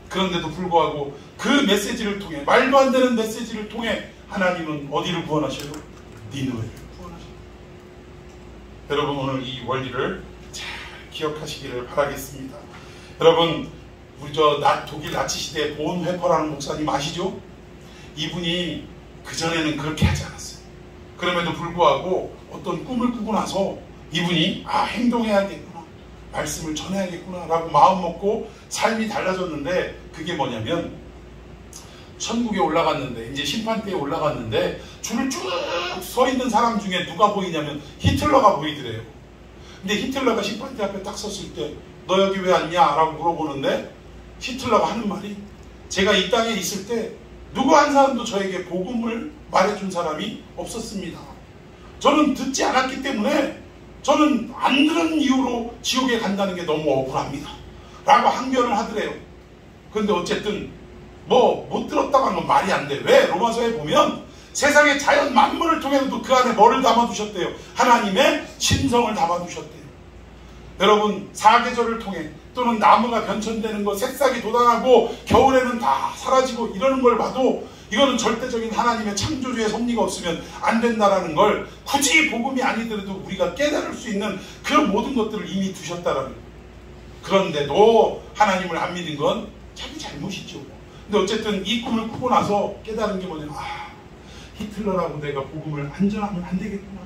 A: 그런데도 불구하고 그 메시지를 통해, 말도 안 되는 메시지를 통해 하나님은 어디를 구원하셔요? 니느웨를 구원하셔요. 여러분, 오늘 이 원리를 잘 기억하시기를 바라겠습니다. 여러분, 우리 독일 나치 시대 본회퍼라는 목사님 아시죠? 이분이 그전에는 그렇게 하지 않았어요. 그럼에도 불구하고 어떤 꿈을 꾸고 나서 이분이 행동해야겠구나, 말씀을 전해야겠구나 라고 마음 먹고 삶이 달라졌는데, 그게 뭐냐면, 천국에 올라갔는데, 이제 심판대에 올라갔는데 줄을 쭉 서 있는 사람 중에 누가 보이냐면 히틀러가 보이더래요. 근데 히틀러가 심판대 앞에 딱 섰을 때, 너 여기 왜 왔냐? 라고 물어보는데, 히틀러가 하는 말이, 제가 이 땅에 있을 때 누구 한 사람도 저에게 복음을 말해준 사람이 없었습니다. 저는 듣지 않았기 때문에, 저는 안 들은 이유로 지옥에 간다는 게 너무 억울합니다 라고 항변을 하더래요. 그런데 어쨌든 못 들었다고 하는 건 말이 안 돼. 왜? 로마서에 보면 세상의 자연 만물을 통해서도 그 안에 뭐를 담아두셨대요? 하나님의 신성을 담아두셨대요. 여러분, 사계절을 통해, 또는 나무가 변천되는 거, 새싹이 돋아나고 겨울에는 다 사라지고 이러는 걸 봐도 이거는 절대적인 하나님의 창조주의 섭리가 없으면 안 된다라는 걸, 굳이 복음이 아니더라도 우리가 깨달을 수 있는 그 모든 것들을 이미 두셨다라는 거예요. 그런데도 하나님을 안 믿은 건 자기 잘못이죠. 근데 어쨌든 이 꿈을 꾸고 나서 깨달은 게 뭐냐면, 히틀러라고 내가 복음을 안 전하면 안 되겠구나.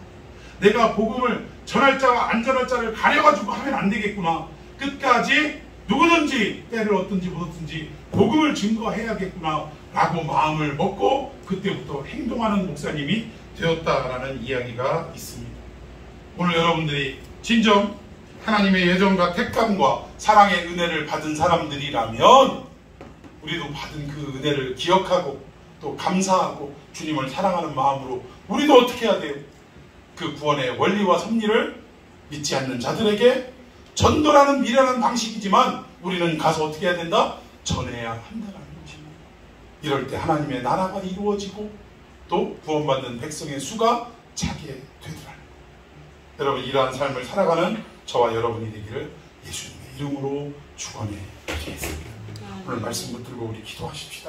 A: 내가 복음을 전할 자와 안 전할 자를 가려가지고 하면 안 되겠구나. 끝까지 누구든지 때를 얻든지 묻든지 복음을 증거해야겠구나 라고 마음을 먹고 그때부터 행동하는 목사님이 되었다라는 이야기가 있습니다. 오늘 여러분들이 진정 하나님의 예정과 택감과 사랑의 은혜를 받은 사람들이라면, 우리도 받은 그 은혜를 기억하고 또 감사하고 주님을 사랑하는 마음으로 우리도 어떻게 해야 돼요? 그 구원의 원리와 섭리를 믿지 않는 자들에게 전도라는 미련한 방식이지만, 우리는 가서 어떻게 해야 된다? 전해야 한다는 것입니다. 이럴 때 하나님의 나라가 이루어지고 또 구원받는 백성의 수가 차게 되더라. 여러분, 이러한 삶을 살아가는 저와 여러분이 되기를 예수님의 이름으로 축원해 드리겠습니다. 오늘 말씀 붙들고 우리 기도하십시다.